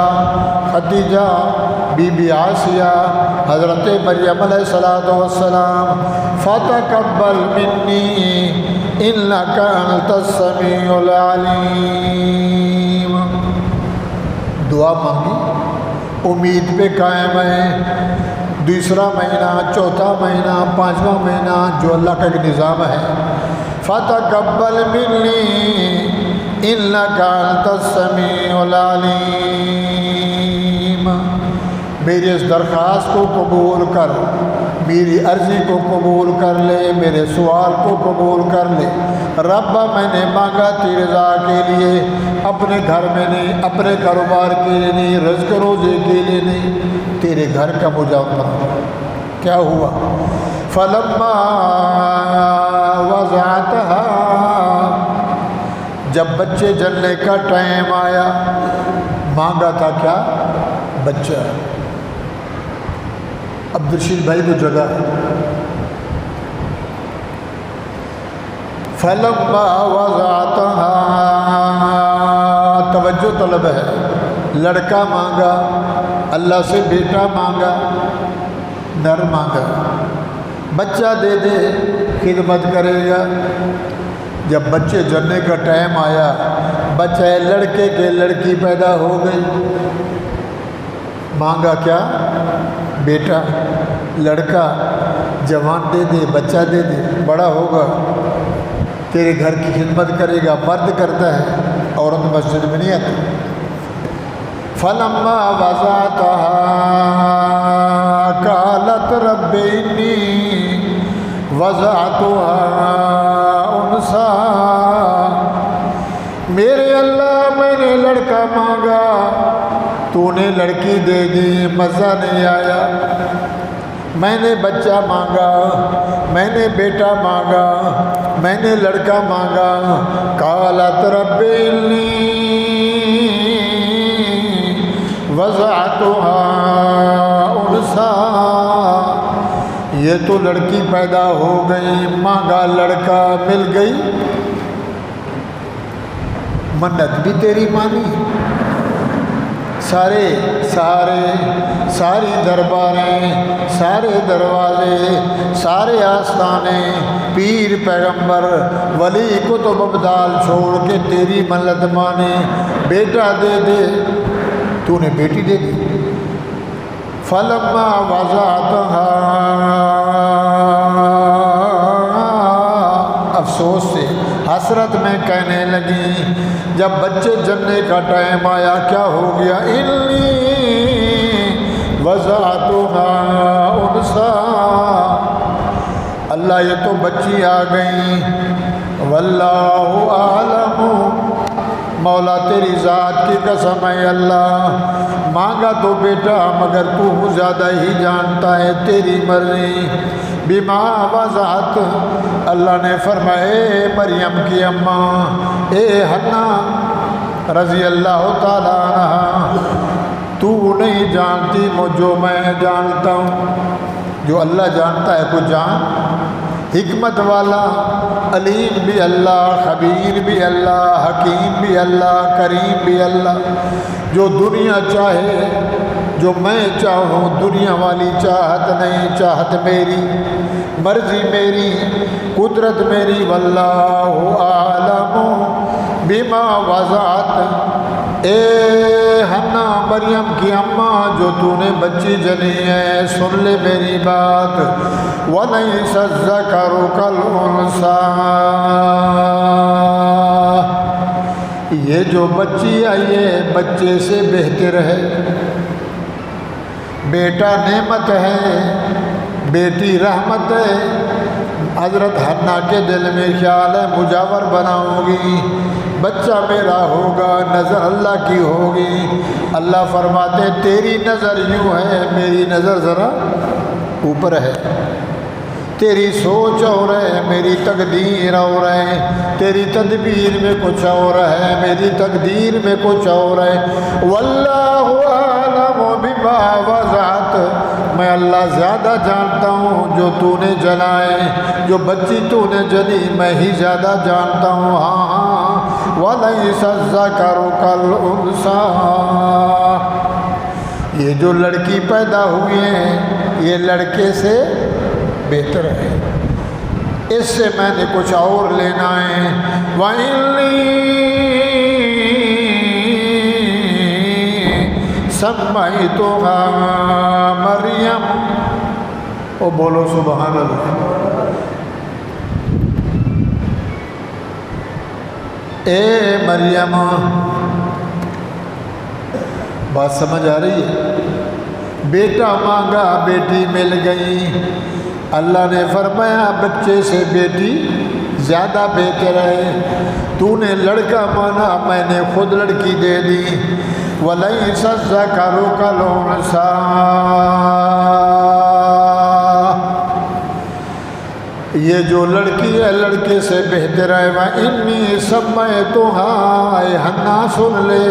خدیجہ، بی بی آسیہ، حضرت مریم علیہ السلام۔ فتقبل منی انک انت السمیع العلیم، دعا مانگی، امید پہ قائم ہے۔ دوسرا مہینہ، چوتھا مہینہ، 5واں مہینہ، جو اللہ کا ایک نظام ہے۔ فتقبل منی انک انت السمیع العلیم، میری اس درخواست کو قبول کر، میری عرضی کو قبول کر لے، میرے سوال کو قبول کر لے۔ رب، میں نے مانگا تیری رضا کے لیے، اپنے گھر میں نہیں، اپنے کاروبار کے لیے نہیں، رزق روزے کے لیے نہیں، تیرے گھر کا مجھے مانگا۔ کیا ہوا؟ فلما وضعتها، جب بچے جننے کا ٹائم آیا، مانگا تھا کیا؟ بچہ۔ عبدالرشید بھائی کو جگہ ہے۔ فلما وضعتها، توجہ طلب ہے، لڑکا مانگا، اللہ سے بیٹا مانگا، نر مانگا، بچہ دے دے، خدمت کرے گا۔ جب بچے جننے کا ٹائم آیا، بچہ لڑکے کے لڑکی پیدا ہو گئی، مانگا کیا؟ بیٹا، لڑکا، جوان دے دے، بچہ دے دے، بڑا ہوگا، تیرے گھر کی خدمت کرے گا۔ مرد کرتا ہے، عورت مسجد میں نہیں آتی۔ فلما وضعتها قالت رب انی وضعتها انثى، میرے اللہ، میں نے لڑکا مانگا، تو نے لڑکی دے دی، مزہ نہیں آیا۔ میں نے بچہ مانگا، میں نے بیٹا مانگا، میں نے لڑکا مانگا، قالت رب انی وضعتها انثى، یہ تو لڑکی پیدا ہو گئی، مانگا لڑکا مل گئی، منت بھی تیری مانی، ساری درباریں، سارے دروازے، سارے آستانے، پیر پیغمبر ولی کتب ابدال چھوڑ کے تیری منت مانے، بیٹا دے دے، تو نے بیٹی دے دی۔ فلما وضعتها، افسوس سے حسرت میں کہنے لگی، جب بچے جننے کا ٹائم آیا کیا ہو گیا، انی وضعتها انثى، اللہ یہ تو بچی آ گئی، واللہ اعلم، مولا تیری ذات کی قسم ہے اللہ، مانگا تو بیٹا مگر تو زیادہ ہی جانتا ہے، تیری مرضی، بما وضعت، اللہ نے فرمایا اے مریم کی اماں، اے حنا رضی اللہ تعالیٰ عنہ، تو نہیں جانتی جو میں جانتا ہوں، جو اللہ جانتا ہے کو جان، حکمت والا، علیم بھی اللہ، خبیر بھی اللہ، حکیم بھی اللہ، کریم بھی اللہ، جو دنیا چاہے، جو میں چاہوں، دنیا والی چاہت نہیں، چاہت میری، مرضی میری، قدرت میری، واللہ اعلم بما وضعت، اے حنا مریم کی اماں جو تو نے بچی جنی ہے، سن لے میری بات، وَلَيْسَ الذَّكَرُ كَالْأُنثَىٰ، یہ جو بچی آئی ہے بچے سے بہتر ہے، بیٹا نعمت ہے، بیٹی رحمت ہے، حضرت حنا کے دل میں خیال ہے مجاور بناؤں گی، بچہ میرا ہوگا، نظر اللہ کی ہوگی، اللہ فرماتے تیری نظر یوں ہے، میری نظر ذرا اوپر ہے، تیری سوچ اور ہے، میری تقدیر اور ہے، تیری تدبیر میں کچھ اور ہے، میری تقدیر میں کچھ اور ہے، واللہ اعلم بما وضعت، میں اللہ زیادہ جانتا ہوں جو تو نے جنائے، جو بچی تو نے جنی میں ہی زیادہ جانتا ہوں، ہاں ہاں، وَلَيْسَ الذَّكَرُ كَالْأُنثَىٰ، یہ جو لڑکی پیدا ہوئی ہیں یہ لڑکے سے بہتر ہے، اس سے میں نے کچھ اور لینا ہے، وَإِنِّي سَمَّيْتُهَا مَرْيَمَ، او بولو سبحان اللہ، اے مریم، بات سمجھ آ رہی ہے، بیٹا مانگا بیٹی مل گئی، اللہ نے فرمایا بچے سے بیٹی زیادہ بہتر ہے، تو نے لڑکا مانا میں نے خود لڑکی دے دی، وَلَيْسَ الذَّكَرُ كَالْأُنثَىٰ، یہ جو لڑکی ہے لڑکے سے بہتر ہے، وَإِنِّي سَمَّيْتُهَا، اے حنا سن لے،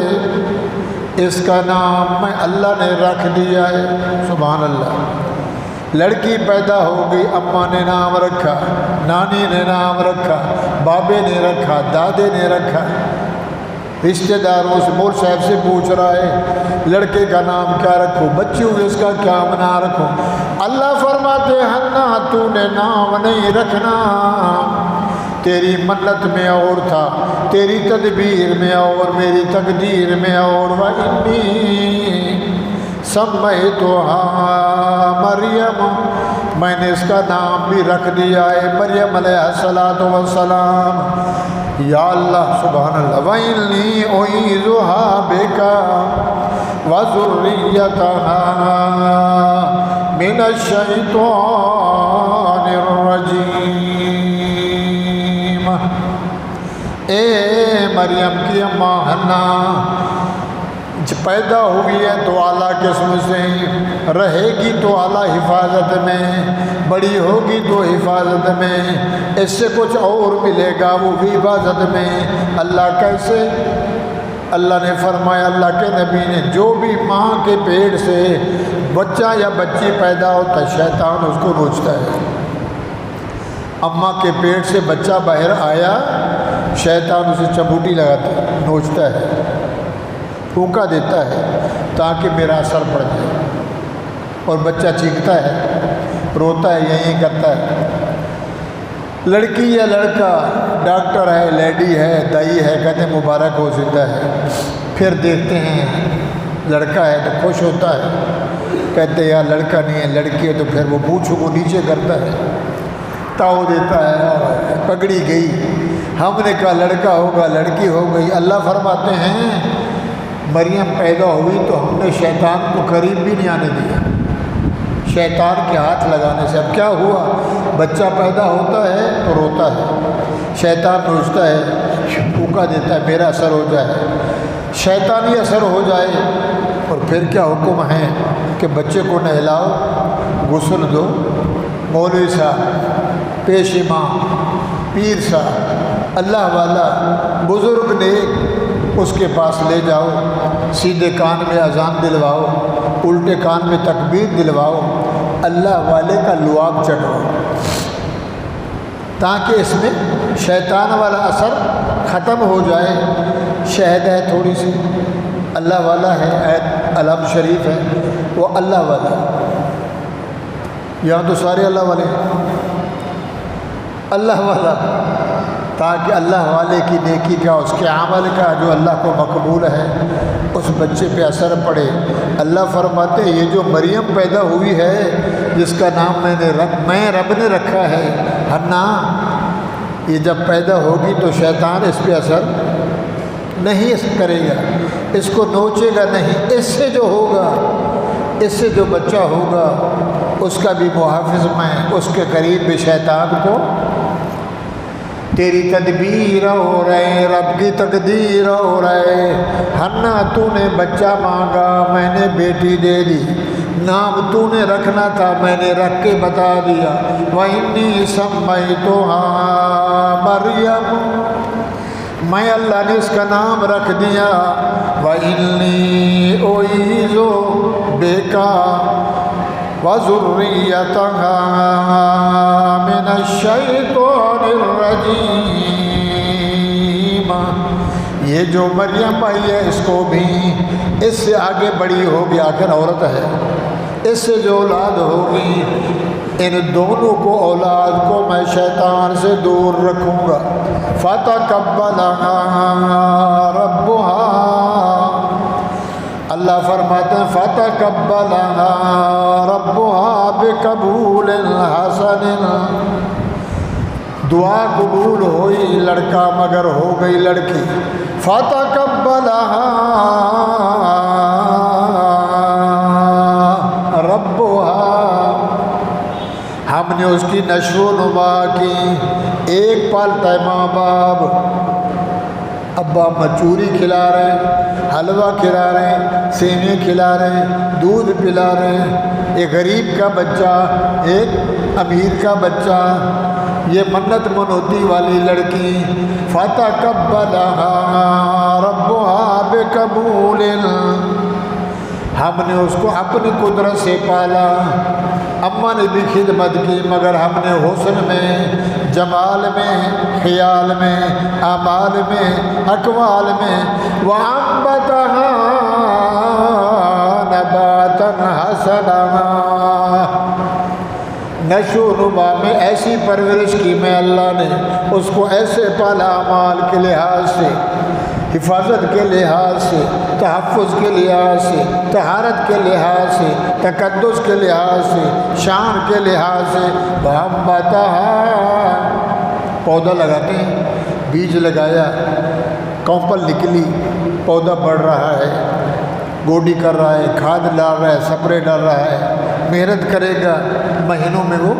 اس کا نام میں اللہ نے رکھ دیا ہے، سبحان اللہ، لڑکی پیدا ہو گئی، اماں نے نام رکھا، نانی نے نام رکھا، بابے نے رکھا، دادے نے رکھا، رشتہ داروں سے مول صاحب سے پوچھ رہا ہے لڑکے کا نام کیا رکھوں، بچی ہوئی اس کا کیا نام رکھوں، اللہ فرماتے حنا تو نے نام نہیں رکھنا، تیری منت میں اور تھا، تیری تدبیر میں اور، میری تقدیر میں اور، وَإِنِّي سَمَّيْتُهَا مریم، میں نے اس کا نام بھی رکھ دیا ہے مریم علیہ السلام، یا اللہ سبحان اللہ، وَإِنِّي أُعِيذُهَا بِكَ وَذُرِّيَّتَهَا مِنَ الشَّيْطَانِ الرَّجِيمِ، اے مریم کی اماں حنا پیدا ہوئی ہے تو اعلیٰ قسم سے رہے گی تو اعلیٰ حفاظت میں، بڑی ہوگی تو حفاظت میں، اس سے کچھ اور ملے گا وہ بھی حفاظت میں۔ اللہ کیسے؟ اللہ نے فرمایا، اللہ کے نبی نے، جو بھی ماں کے پیٹ سے بچہ یا بچی پیدا ہوتا ہے شیطان اس کو نوچتا ہے۔ اماں کے پیٹ سے بچہ باہر آیا، شیطان اسے چموٹی لگاتا ہے، نوچتا ہے، پھونکا دیتا ہے تاکہ میرا اثر پڑ جائے، اور بچہ چیختا ہے، روتا ہے، یہی کرتا ہے۔ لڑکی یا لڑکا، ڈاکٹر ہے، لیڈی ہے، دائی ہے، کہتے ہیں مبارک ہو، زندہ ہے۔ پھر دیکھتے ہیں لڑکا ہے تو خوش ہوتا ہے، کہتے ہیں یار لڑکا نہیں ہے لڑکی ہے، تو پھر وہ پوچھو کو نیچے کرتا ہے، تاؤ دیتا ہے، اور پکڑی گئی۔ ہم نے کہا لڑکا ہوگا، لڑکی ہو گئی۔ اللہ فرماتے ہیں مریم پیدا ہوئی تو ہم نے شیطان کو قریب بھی نہیں آنے دیا، شیطان کے ہاتھ لگانے سے۔ اب کیا ہوا؟ بچہ پیدا ہوتا ہے تو روتا ہے، شیطان نوچتا ہے، پھونکا دیتا ہے، میرا اثر ہو جائے، شیطانی اثر ہو جائے۔ اور پھر کیا حکم ہے کہ بچے کو نہلاؤ، غسل دو، مولوی صاحب، پیش امام، پیر صاحب، اللہ والا، بزرگ نیک، اس کے پاس لے جاؤ، سیدھے کان میں اذان دلواؤ، الٹے کان میں تکبیر دلواؤ، اللہ والے کا لعاب چڑھاؤ، تاکہ اس میں شیطان والا اثر ختم ہو جائے۔ شہد ہے تھوڑی سی، اللہ والا ہے، علم شریف ہے، وہ اللہ والا، یہاں تو سارے اللہ والے، اللہ والا، تاکہ اللہ والے کی نیکی کا، اس کے عمل کا جو اللہ کو مقبول ہے، اس بچے پہ اثر پڑے۔ اللہ فرماتے ہیں یہ جو مریم پیدا ہوئی ہے، جس کا نام میں رب نے رکھا ہے حنا، یہ جب پیدا ہوگی تو شیطان اس پہ اثر نہیں کرے گا، اس کو نوچے گا نہیں۔ اس سے جو ہوگا، اس سے جو بچہ ہوگا، اس کا بھی محافظ میں، اس کے قریب بھی شیطان کو۔ تیری تدبیر ہو رہے، رب کی تقدیر ہو رہے، حنا تو نے بچہ مانگا، میں نے بیٹی دے دی، نام تو نے رکھنا تھا، میں نے رکھ کے بتا دیا۔ وَإِنِّي سَمَّيْتُهَا مَرْيَمَ، میں اللہ نے اس کا نام رکھ دیا۔ وَإِنِّي أُعِيذُ بِكَ وَذُرِّيَّتَهَا مِنَ الشَّيْطَانِ الرَّجِيمِ، یہ جو مریم آئی ہے اس کو بھی، اس سے آگے بڑی ہوگی، آخر عورت ہے، اس سے جو اولاد ہوگی، ان دونوں کو، اولاد کو میں شیطان سے دور رکھوں گا۔ فَتَقَبَّلَهَا رَبُّهَا، اللہ فرماتے ہیں فَتَقَبَّلَهَا رَبُّهَا بِقَبُولٍ حَسَنٍ، دعا قبول ہوئی، لڑکا مگر ہو گئی لڑکی۔ فَتَقَبَّلَهَا رَبُّهَا، ہم نے اس کی نشو و نما کی۔ ایک پالتا ہے ماں باپ، ابا مچوری کھلا رہے ہیں، حلوہ کھلا رہے ہیں، سیویں کھلا رہے ہیں، دودھ پلا رہے ہیں۔ ایک غریب کا بچہ، ایک امیر کا بچہ، یہ منت منوتی والی لڑکی۔ فَتَقَبَّلَهَا رَبُّهَا بِقَبُولٍ، ہم نے اس کو اپنی قدرت سے پالا۔ اماں نے بھی خدمت کی، مگر ہم نے حسن میں، جمال میں، خیال میں، اعمال میں، اقوال میں، وَأَنبَتَهَا نَبَاتًا حَسَنًا، نشو و نما میں ایسی پرورش کی میں اللہ نے، اس کو ایسے پالا، اعمال کے لحاظ سے، حفاظت کے لحاظ سے، تحفظ کے لحاظ سے، طہارت کے لحاظ سے، تقدس کے لحاظ سے، شان کے لحاظ سے۔ وَأَنبَتَهَا، پودا لگاتے ہیں، بیج لگایا، کمپل نکلی، پودا بڑھ رہا ہے، گوڈی کر رہا ہے، کھاد ڈال رہا ہے، سپرے ڈال رہا ہے، محنت کرے گا، مہینوں میں وہ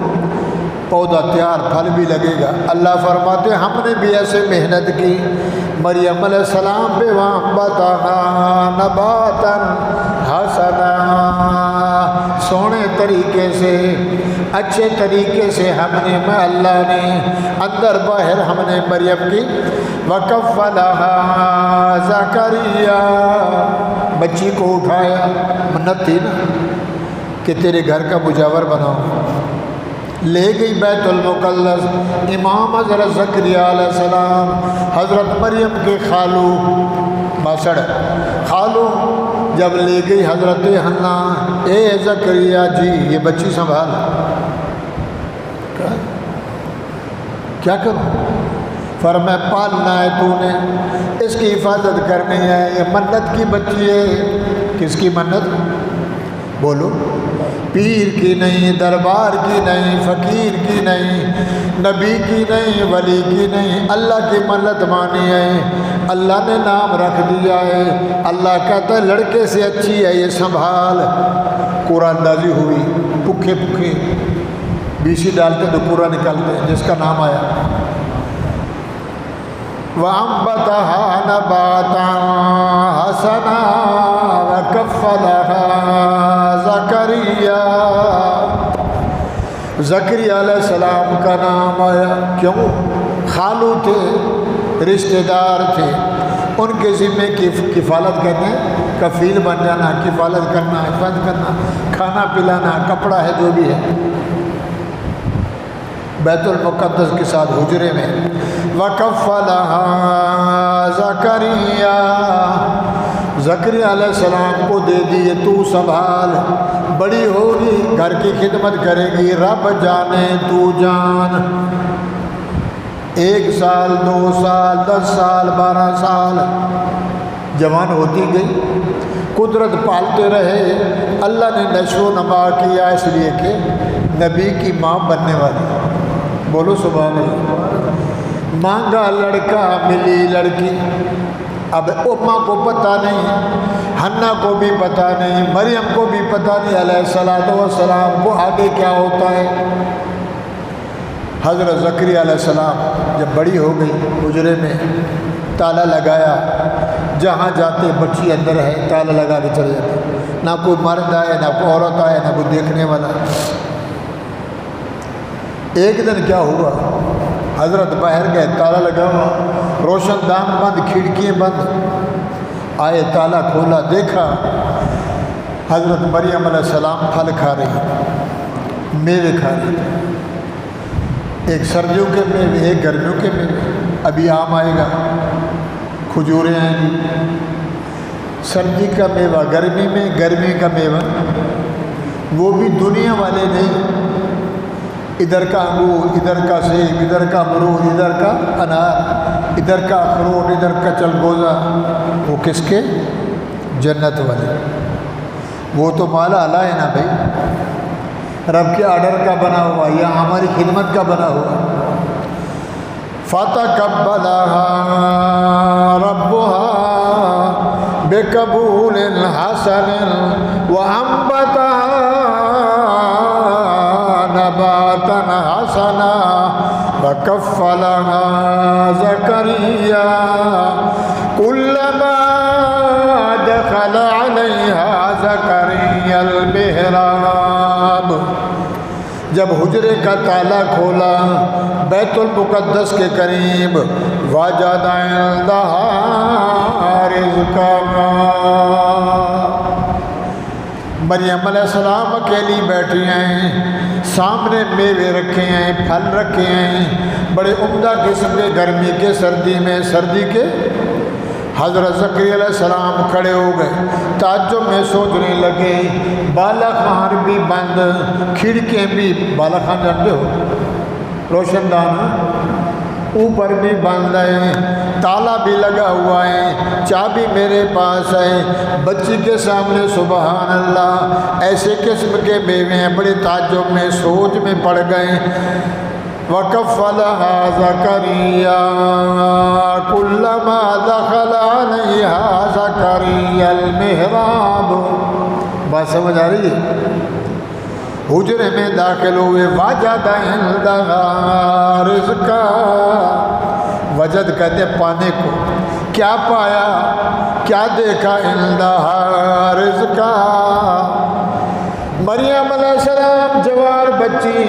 پودا تیار، پھل بھی لگے گا۔ اللہ فرماتے ہیں ہم نے بھی ایسے محنت کی مریم علیہ السلام پہ۔ وَأَنبَتَهَا نَبَاتًا حَسَنًا، سونے طریقے سے اچھے طریقے سے ہم نے میں اللہ نے اندر باہر ہم نے مریم کی وکفلھا زکریا بچی کو اٹھایا، منت تھی نا کہ تیرے گھر کا مجاور بناؤ، لے گئی بیت المقدس۔ امام حضرت زکریا علیہ السلام حضرت مریم کے خالو ماسڑ خالو جب لے گئی حضرت حنا، اے زکریا جی یہ بچی سنبھال، کیا کروں؟ فرمایا پالنا ہے تو نے، اس کی حفاظت کرنی ہے، یہ منت کی بچی ہے۔ کس کی منت؟ بولو، پیر کی نہیں، دربار کی نہیں، فقیر کی نہیں، نبی کی نہیں، ولی کی نہیں، اللہ کی منت مانی ہے، اللہ نے نام رکھ دیا ہے، اللہ کہتا ہے لڑکے سے اچھی ہے یہ سنبھال۔ قرآن اندازی ہوئی، پکھے پکھے بیسی ڈالتے تو پورا نکالتے ہیں جس کا نام آیا۔ وَأَنبَتَهَا نَبَاتًا حَسَنًا وَكَفَّلَهَا زَكَرِيَّا۔ زکریا علیہ السلام کا نام آیا، کیوں؟ خالو تھے، رشتہ دار تھے، ان کے ذمے کی کفالت کرنے، کفیل بن جانا، کفالت کرنا، حفاظت کرنا، کھانا پلانا، کپڑا ہے جو بھی ہے، بیت المقدس کے ساتھ حجرے میں۔ وَكَفَّلَهَا زَكَرِيَّا، زکریا علیہ السلام کو دے دیے، تو سنبھال، بڑی ہوگی گھر کی خدمت کرے گی، رب جانے تو جان۔ 1 سال 2 سال 10 سال 12 سال جوان ہوتی گئی، قدرت پالتے رہے، اللہ نے نشو و نما کیا اس لیے کہ نبی کی ماں بننے والی۔ بولو سبحان اللہ۔ مانگا لڑکا ملی لڑکی، اب اماں کو پتہ نہیں، حنا کو بھی پتہ نہیں، مریم کو بھی پتہ نہیں علیہ السلام کو آگے کیا ہوتا ہے۔ حضرت زکریا علیہ السلام جب بڑی ہو گئی، حجرے میں تالا لگایا، جہاں جاتے بچی اندر ہے تالا لگا کے چلے جاتے، نہ کوئی مرد آئے نہ کوئی عورت آئے نہ کوئی دیکھنے والا۔ ایک دن کیا ہوا، حضرت باہر گئے، تالا لگا ہوا، روشن دان بند، کھڑکیاں بند، آئے تالا کھولا، دیکھا حضرت مریم علیہ السلام پھل کھا رہی، میوے کھا رہی، ایک سردیوں کے میوے ایک گرمیوں کے میوے، ابھی آم آئے گا، کھجوریں آئیں گی، سردی کا میوہ گرمی میں، گرمی کا میوہ وہ بھی دنیا والے نہیں، ادھر کا انگور، ادھر کا سیب، ادھر کا امرود، ادھر کا انار، ادھر کا اخروٹ، ادھر کا چلگوزہ، وہ کس کے؟ جنت والے۔ وہ تو مالا اعلیٰ ہے نا بھائی، رب کے آرڈر کا بنا ہوا یا ہماری خدمت کا بنا ہوا۔ فَتَقَبَّلَهَا رَبُّهَا بِقَبُولٍ حَسَنٍ وَأَنبَتَهَا نَبَاتًا حَسَنًا وَكَفَّلَهَا زَكَرِيَّا كُلَّمَا دَخَلَ عَلَيْهَا زَكَرِيَّا الْمِحْرَابَ، جب حجرے کا تالا کھولا بیت المقدس کے قریب، وَجَدَ عِندَهَا رِزْقًا، مریم علیہ السلام اکیلی بیٹھی ہیں، سامنے میوے رکھے ہیں، پھل رکھے ہیں، بڑے عمدہ قسم کے، گرمی کے، سردی میں، سردی کے۔ حضرت زکریا علیہ السلام کھڑے ہو گئے، تعجب میں سوچنے لگے، بالا خان بھی بند، کھڑکیاں بھی، بالا خان جانتے ہو روشن دان، اوپر بھی بند ہے، تالا بھی لگا ہوا ہے، چابی میرے پاس ہے، بچی کے سامنے سبحان اللہ ایسے قسم کے میوے ہیں، بڑے تعجب میں سوچ میں پڑ گئے۔ وَكَفَّلَهَا زَكَرِيَّا كُلَّمَا دَخَلَ عَلَيْهَا زَكَرِيَّا الْمِحْرَابَ، بات سمجھ آ رہی ہے؟ حجرے میں داخل ہوئے، وَجَدَ عِندَهَا رِزْقًا، وجد کہتے پانے کو، کیا پایا، کیا دیکھا، عِندَهَا رِزْقًا، مریم علیہ السلام جوان بچی،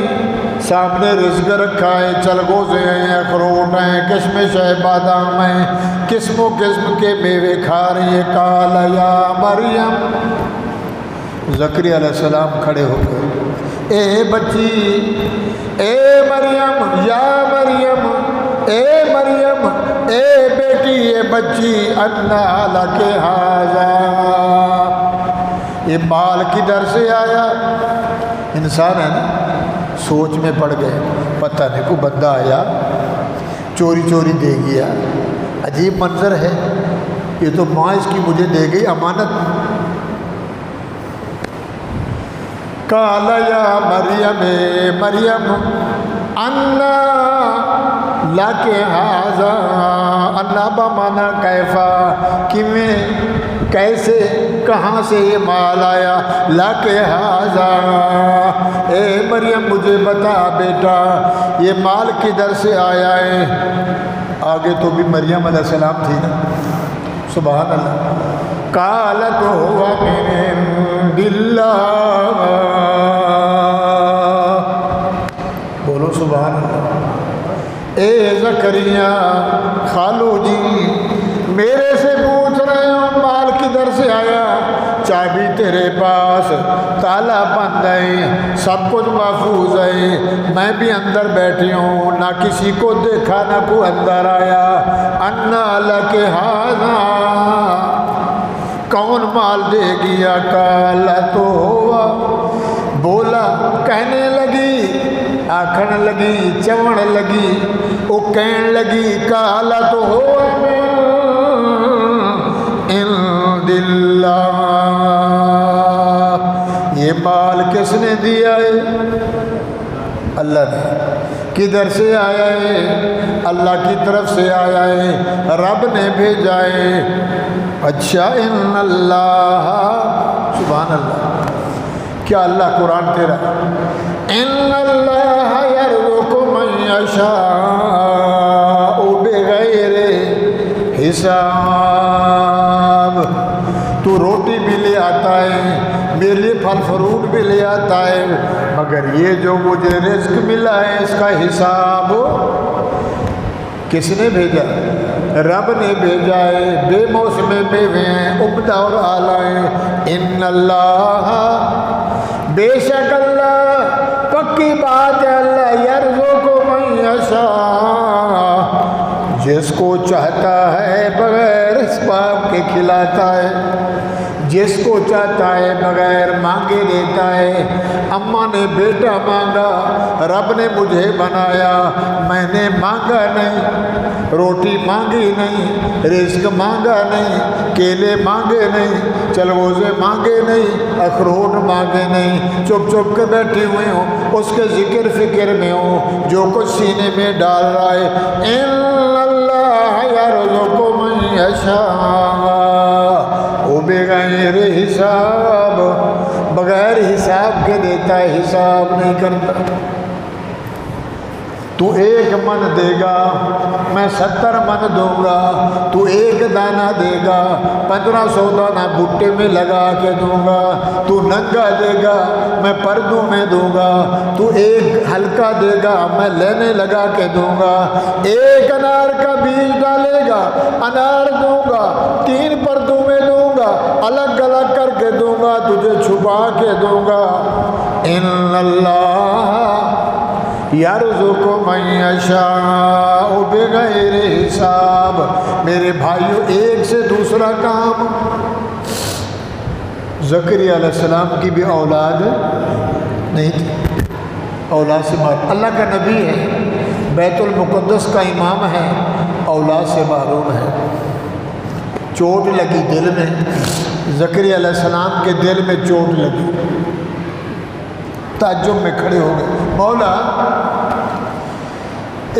سامنے رزق رکھا ہے، چلگوزے ہیں، اخروٹ ہیں، کشمش ہے، بادام ہیں، قسم و قسم کے میوے کھا رہی ہے۔ قال یا مریم، زکریا علیہ السلام کھڑے ہو گئے، اے بچی، اے مریم، یا مریم، اے مریم، اے بیٹی، اے بچی، انا لک ھذا، یہ مال کدھر سے آیا؟ انسان ہے نا، سوچ میں پڑ گئے، پتہ نہیں کو بندہ آیا چوری چوری دے گیا، عجیب منظر ہے، یہ تو ماں اس کی مجھے دے گئی امانت۔ قال یا مریم، اے مریم، انا لک ھذا، انا بمانا کیفا، کیسے، کہاں سے یہ مال آیا؟ لک ھذا، اے مریم مجھے بتا بیٹا یہ مال کدھر سے آیا ہے؟ آگے تو بھی مریم علیہ السلام تھی نا، سبحان اللہ۔ قالت هو من عند اللہ، بولو سبحان اللہ۔ اے زکریا، خالو جی میرے سے پوچھ رہے ہو مال کدھر سے آیا؟ چابی تیرے پاس، تالا بند ہے، سب کچھ محفوظ ہے، میں بھی اندر بیٹھی ہوں، نہ کسی کو دیکھا نہ کوئی اندر آیا۔ انا لک ھذا، کون مال دے گیا؟ قال تو ہوا، بولا، کہنے لگی، آکھن لگی، چون لگی، وہ کہن لگی، قال تو ہوا من عند اللہ، یہ مال کس نے دیا ہے؟ اللہ نے۔ کدھر سے آیا ہے؟ اللہ کی طرف سے آیا ہے، رب نے بھیجا ہے۔ اچھا، ان اللہ، سبحان اللہ، کیا اللہ قرآن تیرا، ان اللہ یرزق من یشاء بغیر حساب، تو روٹی بھی لے آتا ہے، میرے لیے پھل فروٹ بھی لے آتا ہے، مگر یہ جو مجھے رزق ملا ہے اس کا حساب کس نے بھیجا؟ رب نے بھیجا ہے۔ بے موسم میوے ہیں، عمدہ اور اعلیٰ ہیں۔ ان اللہ، بے شک اللہ، پکی بات ہے، اللہ یرزق من یشاء، جس کو چاہتا ہے بغیر اسباب کے کھلاتا ہے، جس کو چاہتا ہے بغیر مانگے دیتا ہے۔ اماں نے بیٹا مانگا، رب نے مجھے بنایا، میں نے مانگا نہیں، روٹی مانگی نہیں، رزق مانگا نہیں، کیلے مانگے نہیں، چلغوزے مانگے نہیں، اخروٹ مانگے نہیں، چپ چپ کے بیٹھی ہوئی ہوں، اس کے ذکر فکر میں ہوں، جو کچھ سینے میں ڈال رہا ہے۔ ان اللہ یرزق من یشاء بغیر حساب، بغیر حساب کے دیتا ہے، حساب نہیں کرتا۔ تو 1 من دے گا، میں 70 من دوں گا، تو 1 دانہ دے گا، 1500 دانہ بھٹے میں لگا کے دوں گا، تو ننگا دے گا، میں پردوں میں دوں گا، تو 1 ہلکا دے گا، میں لینے لگا کے دوں گا، 1 انار کا بیج ڈالے گا، انار دوں گا، 3 پردوں میں دوں گا، الگ الگ کر کے دوں گا، تجھے چھپا کے دوں گا۔ ان اللہ یرزق من یشاء بغیر حساب۔ میرے بھائیوں، ایک سے دوسرا کام، زکریا علیہ السلام کی بھی اولاد نہیں تھی، اولاد سے محروم، اللہ کا نبی ہے، بیت المقدس کا امام ہے، اولاد سے محروم ہے۔ چوٹ لگی دل میں، زکریا علیہ السلام کے دل میں چوٹ لگی، تعجب میں کھڑے ہو گئے، مولا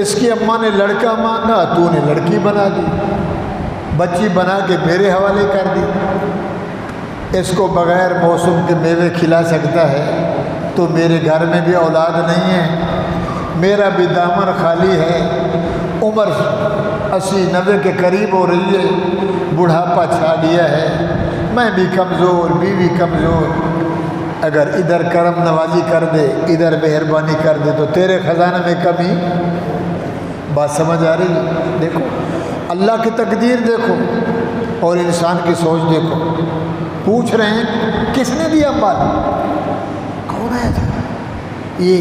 اس کی اماں نے لڑکا مانگا، تو نے لڑکی بنا دی، بچی بنا کے میرے حوالے کر دی، اس کو بغیر موسم کے میوے کھلا سکتا ہے، تو میرے گھر میں بھی اولاد نہیں ہے، میرا بھی دامن خالی ہے، عمر 80-90 کے قریب ہو رہی ہے، بڑھاپا چھا لیا ہے، میں بھی کمزور، بیوی کمزور، اگر ادھر کرم نوازی کر دے، ادھر مہربانی کر دے تو تیرے خزانے میں کمی۔ بات سمجھ آ رہی؟ دیکھو اللہ کی تقدیر دیکھو اور انسان کی سوچ دیکھو۔ پوچھ رہے ہیں کس نے دیا مال؟ کون ہے؟ یہ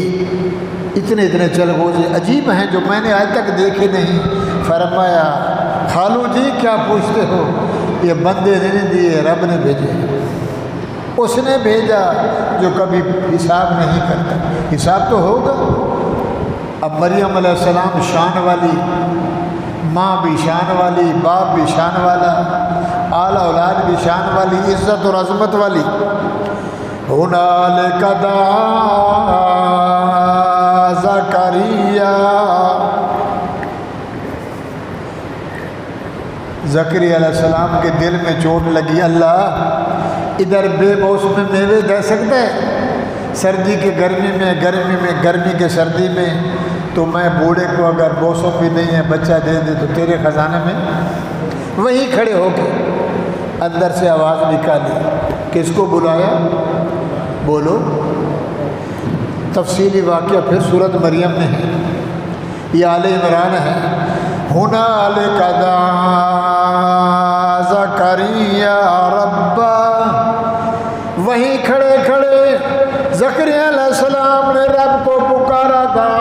اتنے چل گوجے عجیب ہیں جو میں نے آج تک دیکھے نہیں۔ فرمایا خالو جی کیا پوچھتے ہو؟ یہ بندے نے نہیں دیے، رب نے بھیجے۔ اس نے بھیجا جو کبھی حساب نہیں کرتا، حساب تو ہوگا۔ اب مریم علیہ السلام شان والی، ماں بھی شان والی، باپ بھی شان والا، اعلیٰ اولاد بھی شان والی، عزت اور عظمت والی۔ ہنالک دعا زکریا، زکریا علیہ السلام کے دل میں چوٹ لگی، اللہ ادھر بے موسم میوے دے سکتا ہے؟ سردی کے گرمی میں، گرمی میں گرمی کے سردی میں، تو میں بوڑھے کو اگر موسم بھی نہیں ہے بچہ دے دے تو تیرے خزانے میں؟ وہیں کھڑے ہو کے اندر سے آواز نکالی، کس کو بلایا؟ بولو۔ تفصیلی واقعہ پھر سورۃ مریم میں ہے، یہ آل عمران ہے۔ ہنالک دعا زکریا ربا، وہیں کھڑے کھڑے زکریا علیہ السلام نے رب کو پکارا تھا،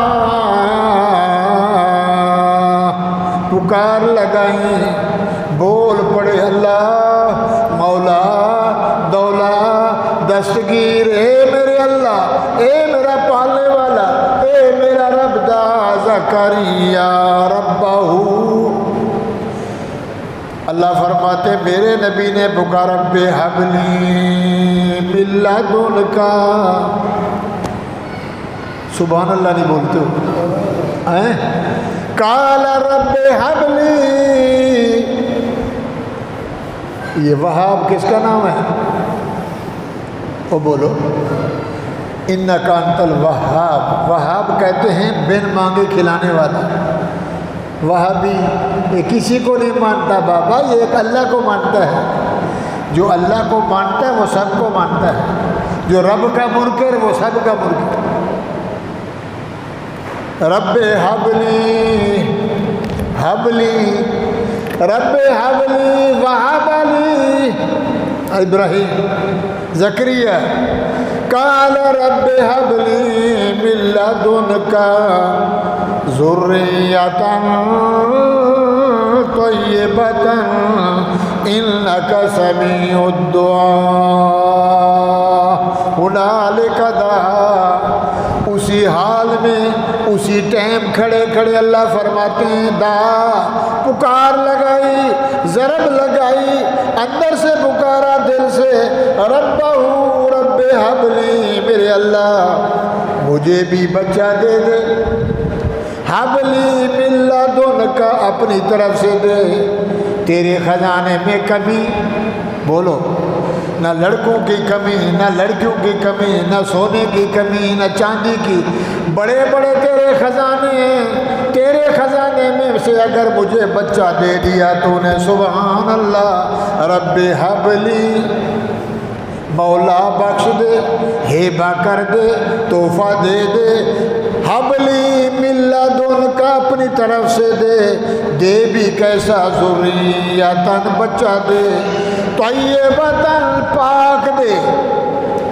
پکار لگائی، بول پڑے اللہ مولا دولا دستگیر، اے میرے اللہ، اے میرا پالنے والا، اے میرا رب، دا زکریا ربہ۔ اللہ فرماتے میرے نبی نے پکارا، رب ہب لی من لدنک، سبحان اللہ نہیں بولتے ہو؟ قال رب ہب لی، یہ وہاب کس کا نام ہے؟ وہ بولو، انک انت الوہاب۔ وہاب کہتے ہیں بن مانگے کھلانے والا۔ وہابی یہ کسی کو نہیں مانتا بابا، یہ ایک اللہ کو مانتا ہے۔ جو اللہ کو مانتا ہے وہ سب کو مانتا ہے، جو رب کا منکر وہ سب کا منکر۔ رب حبلی حبلی، رب حبلی وہب علی، ابراہیم زکریا قال رب حبلی من لدنک ذریۃ طیبۃ انک سمیع الدعاء۔ ہنالک دعا، اسی حال میں اسی ٹائم کھڑے کھڑے اللہ فرماتے ہیں دعا، پکار لگائی، ضرب لگائی، اندر سے پکارا دل سے، ربہ رب حبلی، میرے اللہ مجھے بھی بچہ دے دے، حبلی من لدنک، اپنی طرف سے دے، تیرے خزانے میں کمی، بولو، نہ لڑکوں کی کمی، نہ لڑکیوں کی کمی، نہ سونے کی کمی، نہ چاندی کی، بڑے بڑے تیرے خزانے ہیں، تیرے خزانے میں سے اگر مجھے بچہ دے دیا تو نے، سبحان اللہ۔ رب حبلی، مولا بخش دے، ہیبہ کر دے، تحفہ دے دے، حبلی من لدنک، اپنی طرف سے دے، دے بھی کیسا، ذریۃ بچہ دے، طیبۃ پاک دے،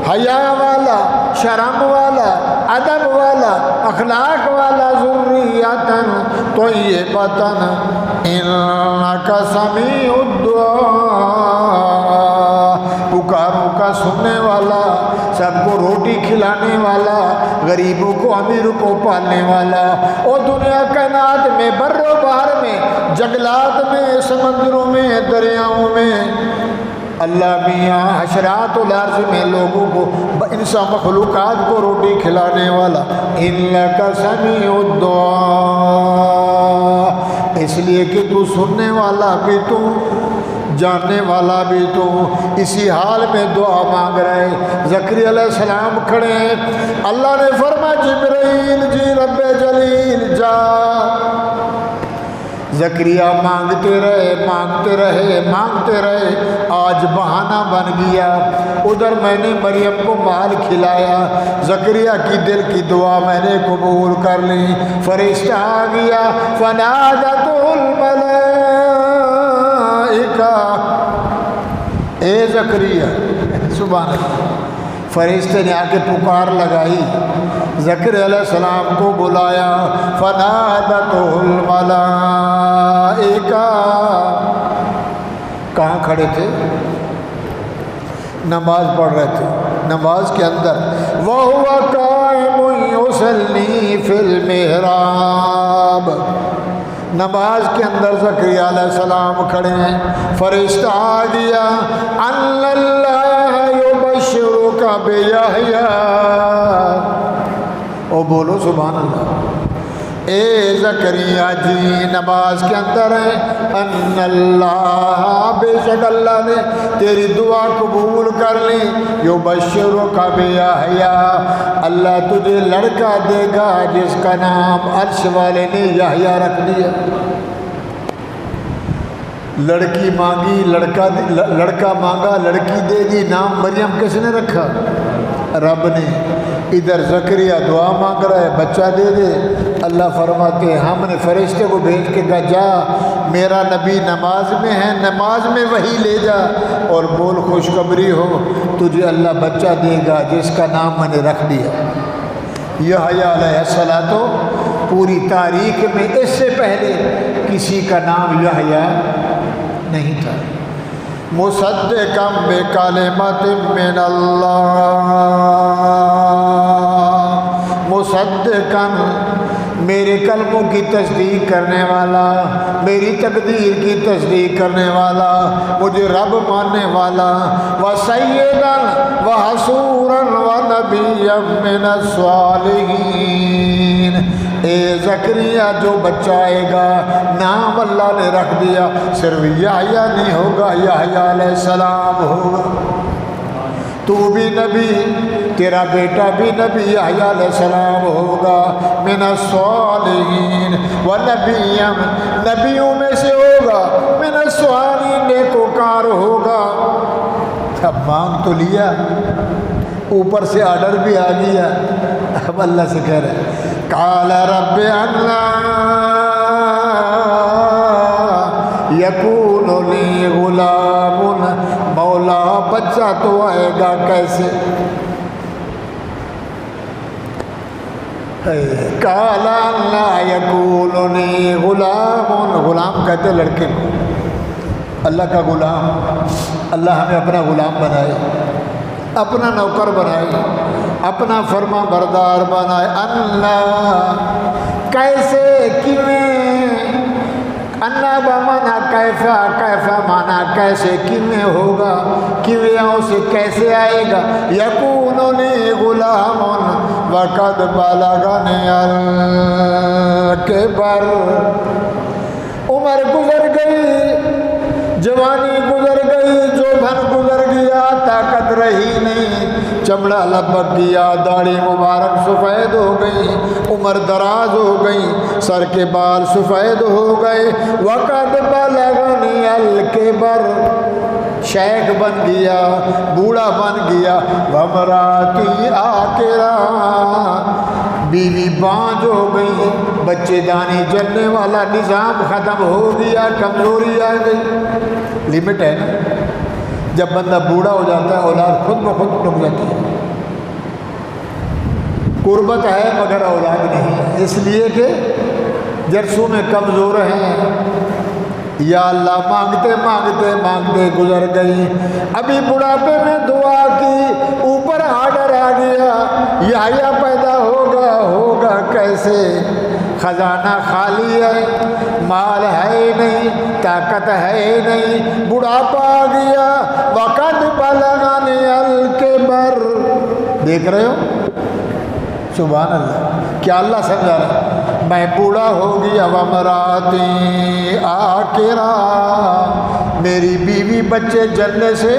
حیا والا، شرم والا، ادب والا، اخلاق والا، ذریۃ طیبۃ انک سمیع الدعاء، پکاروں کا سننے والا، سب کو روٹی کھلانے والا، غریبوں کو امیروں کو پالنے والا، اور دنیا کائنات میں، بر و بحر میں، جنگلات میں، سمندروں میں، دریاؤں میں، اللہ میاں حشرات الارض میں لوگوں کو، انسان مخلوقات کو روٹی کھلانے والا، انک سمیع الدعاء، اس لیے کہ تو سننے والا بھی تو، جاننے والا بھی تو۔ اسی حال میں دعا مانگ رہے زکریا علیہ السلام کھڑے ہیں، اللہ نے فرمایا جبرائیل جی رب جلیل جا، زکریا مانگتے رہے، آج بہانہ بن گیا۔ ادھر میں نے مریم کو مال کھلایا، زکریا کی دل کی دعا میں نے قبول کر لی، فرشتہ آ گیا، فنادته الملائکہ، اے زکریا، سبحان اللہ، فرشتے نے آ کے پکار لگائی، زکریا علیہ السلام کو بلایا، فنادته الملائکہ، کہاں کھڑے تھے؟ نماز پڑھ رہے تھے، نماز کے اندر، وَهُوَ قَائِمٌ يُصَلِّي فِي الْمِحْرَابِ، نماز کے اندر زکریا علیہ السلام کھڑے ہیں، فرشتہ آ گیا، أَنَّ اللَّهَ يُبَشِّرُكَ بِيَحْيَىٰ، او بولو سبحان اللہ، اے زکریا جی نماز کے اندر ہے، ان اللہ، بے شک اللہ نے تیری دعا قبول کر لی، یبشرک بیحییٰ، اللہ تجھے لڑکا دے گا جس کا نام عرش والے نے یحییٰ رکھ دیا۔ لڑکی مانگی، لڑکا مانگا، لڑکی دے دی، نام مریم کس نے رکھا؟ رب نے۔ ادھر زکریا دعا مانگ رہا ہے، بچہ دے دے، اللہ فرماتے ہیں ہم نے فرشتے کو بھیج کے کہا جا میرا نبی نماز میں ہے، نماز میں وہی لے جا اور بول خوشخبری ہو، تجھے اللہ بچہ دے گا جس کا نام میں نے رکھ دیا۔ یحییٰ علیہ السلام، پوری تاریخ میں اس سے پہلے کسی کا نام یحییٰ نہیں تھا۔ مصدقا بکلمۃ من اللہ، مصدقا میرے کلموں کی تصدیق کرنے والا، میری تقدیر کی تصدیق کرنے والا، مجھے رب ماننے والا، وسیدا وحصورا ونبیا من الصالحین، اے زکریا جو بچہ آئے گا نام اللہ نے رکھ دیا، صرف یحییٰ نہیں ہوگا، یحییٰ علیہ السلام ہوگا، تو بھی نبی، تیرا بیٹا بھی نبی یحییٰ علیہ السلام ہوگا، من الصالحین، ونبیا، نبیوں میں سے ہوگا، من الصالحین، نیکوکار ہوگا۔ اب مانگ تو لیا، اوپر سے آرڈر بھی آ گیا، اب اللہ سے کہہ رہے ہیں قال رب انا یکون لی غلام، مولا بچہ تو آئے گا کیسے؟ قال انا یکون لی غلام، غلام کہتے لڑکے کو، اللہ کا غلام، اللہ ہمیں اپنا غلام بنائے، اپنا نوکر بنائے، اپنا فرما بردار بنائے۔ اللہ کیسے، کیویں، انا بمانا کیفا، کیفا مانا کیسے، کیویں ہوگا، کیویں سے کیسے آئے گا، یکون لی غلام وقد بلغنی الکبر، عمر گزر گئی، جوانی گزر گئی، جوبن گزر گیا، طاقت رہی نہیں، چمڑا لبک گیا، داڑھی مبارک سفید ہو گئی، عمر دراز ہو گئی، سر کے بال سفید ہو گئے، وقد بلغنی الکبر، شیخ بن گیا، بوڑھا بن گیا، وامراتی عاقرہ، بیوی بانجھ ہو گئی، بچے دانی جلنے والا نظام ختم ہو گیا، کمزوری آ گئی۔ لمٹ ہے نا، جب بندہ بوڑھا ہو جاتا ہے اولاد خود بخود رک جاتی ہے، قربت ہے مگر اولاد نہیں ہے، اس لیے کہ جرسوں میں کمزور ہیں۔ یا اللہ مانگتے مانگتے مانگتے گزر گئی، ابھی بڑھاپے میں دعا کی، اوپر آرڈر آ گیا، یحییٰ پیدا ہوگا، ہوگا کیسے، خزانہ خالی ہے، مال ہے نہیں، طاقت ہے نہیں، بڑھاپا آ گیا، وقد بلغنی الکبر، دیکھ رہے ہو سبحان اللہ، کیا اللہ سمجھا رہا ہے، میں بوڑھا ہو گیا، وامراتی عاقرہ، میری بیوی بچے جلنے سے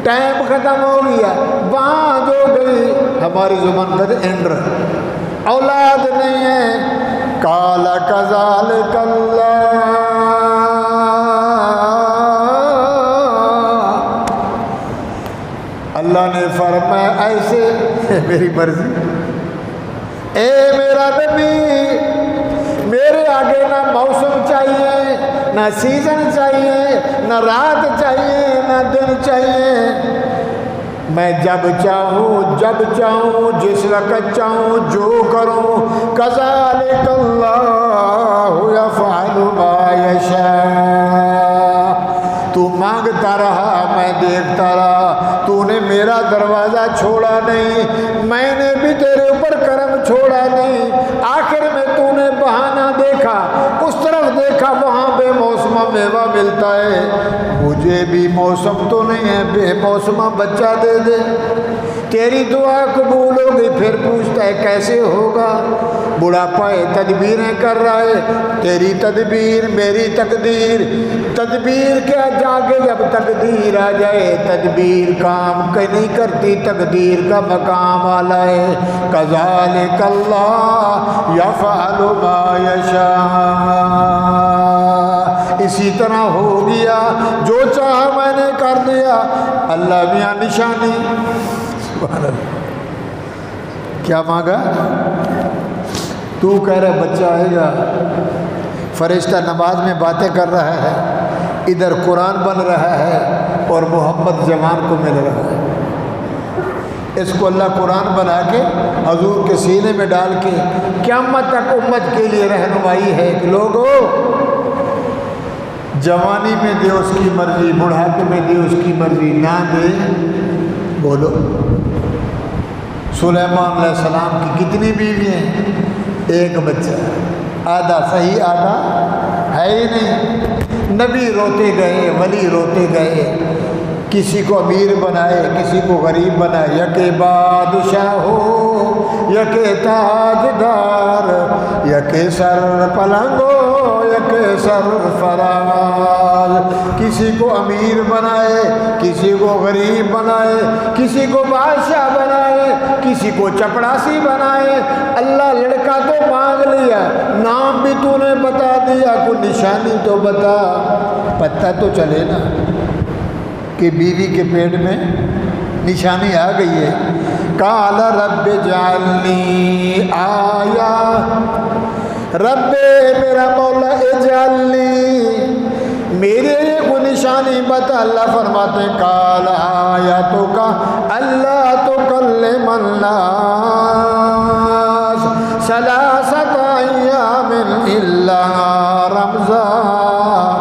ٹائم ختم ہو گیا، بانجھ ہو گئی، ہماری زبان کا اینڈر، اولاد نہیں ہے، قال کذالک اللہ، اللہ نے فرمایا ایسے میری مرضی۔ اے میرا نبی، میرے آگے نہ موسم چاہیے، نہ سیزن چاہیے، نہ رات چاہیے، نہ دن چاہیے، میں جب چاہوں جب چاہوں جس وقت چاہوں جو کروں، کذالک اللہ یفعل ما یشاء۔ تو مانگتا رہا، میں دیکھتا رہا، تو نے میرا دروازہ چھوڑا نہیں، میں نے بھی تیرے اوپر کرم چھوڑا نہیں، آخر میں تو نے بہانہ دیکھا، اس طرف دیکھا وہاں بے موسمہ میوہ ملتا ہے، مجھے بھی موسم تو نہیں ہے، بے موسمہ بچہ دے دے، تیری دعا قبول ہو گئی، پھر پوچھتا ہے کیسے ہوگا، بڑھاپا ہے تدبیریں کر رہا ہے، تیری تدبیر میری تقدیر، تدبیر کیا جاگے جب تقدیر آ جائے، تدبیر کام نہیں کرتی، تقدیر کا مقام آلہ ہے، کذالک اللہ یفعل ما یشاء، اسی طرح ہو گیا، جو چاہا میں نے کر دیا۔ اللہ میاں نشانی، سبحان اللہ، کیا مانگا؟ تو کہہ رہا بچہ آئے گا، فرشتہ نماز میں باتیں کر رہا ہے، ادھر قرآن بن رہا ہے اور محمد جوان کو مل رہا ہے، اس کو اللہ قرآن بنا کے حضور کے سینے میں ڈال کے قیامت تک امت کے لیے رہنمائی ہے کہ لوگو جوانی میں دے اس کی مرضی، بڑھاپے میں دے اس کی مرضی، نہ دے بولو۔ سلیمان علیہ السلام کی کتنی بیوی ہیں؟ ایک بچہ، آدھا صحیح آدھا ہے ہی نہیں، نبی روتے گئے، ولی روتے گئے، کسی کو امیر بنائے، کسی کو غریب بنائے، یکے بادشاہ ہو، یکے تاجدار، یکے سر پلنگ ہو، یکے سر فراز، کسی کو امیر بنائے، کسی کو غریب بنائے، کسی کو بادشاہ بنائے، کسی کو چپڑاسی بنائے۔ اللہ لڑکا تو مانگ لیا، نام بھی تو نے بتا دیا، کوئی نشانی تو بتا، پتہ تو چلے نا کہ بیوی کے پیٹ میں نشانی آ گئی ہے۔ قال رب اجعلنی آیا، رب میرا مولا اجعلنی، میرے لیے کوئی نشانی بتا۔ اللہ فرماتے ہیں قال آیاتک اللہ تکلم الناس ثلاثۃ ایام الا رمضان،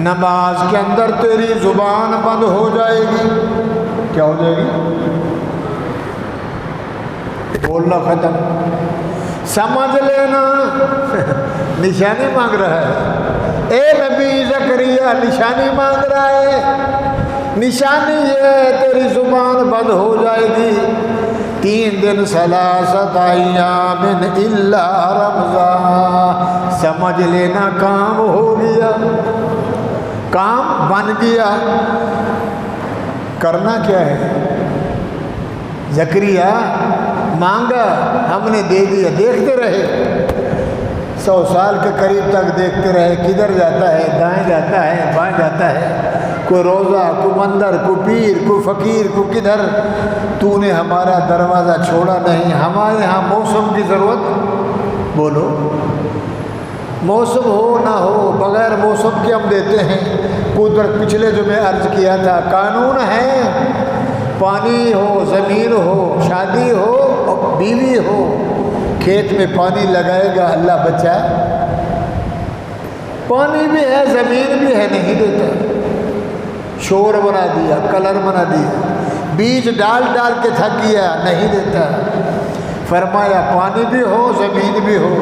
نماز کے اندر تیری زبان بند ہو جائے گی۔ کیا ہو جائے گی؟ بولنا ختم، سمجھ لینا نشانی مانگ رہا ہے۔ اے نبی زکریا نشانی مانگ رہا ہے، نشانی یہ ہے تیری زبان بند ہو جائے گی 3 دن، ثلاثۃ ایام الا رمضان، سمجھ لینا کام ہو گیا، کام بن گیا۔ کرنا کیا ہے؟ زکریا مانگا، ہم نے دے دیا، دیکھتے رہے 100 سال کے قریب تک دیکھتے رہے، کدھر جاتا ہے، دائیں جاتا ہے، بائیں جاتا ہے، کوئی روزہ، کوئی مندر، کوئی پیر، کوئی فقیر، کوئی کدھر، تو نے ہمارا دروازہ چھوڑا نہیں۔ ہمارے ہاں موسم کی ضرورت، بولو موسم ہو نہ ہو، بغیر موسم کے ہم دیتے ہیں۔ قدرت پچھلے جو میں عرض کیا تھا، قانون ہے، پانی ہو، زمین ہو، شادی ہو اور بیوی ہو، کھیت میں پانی لگائے گا اللہ بچائے، پانی بھی ہے زمین بھی ہے، نہیں دیتا، شور بنا دیا، کلر بنا دیا، بیج ڈال ڈال کے تھک گیا، نہیں دیتا۔ فرمایا پانی بھی ہو زمین بھی ہو،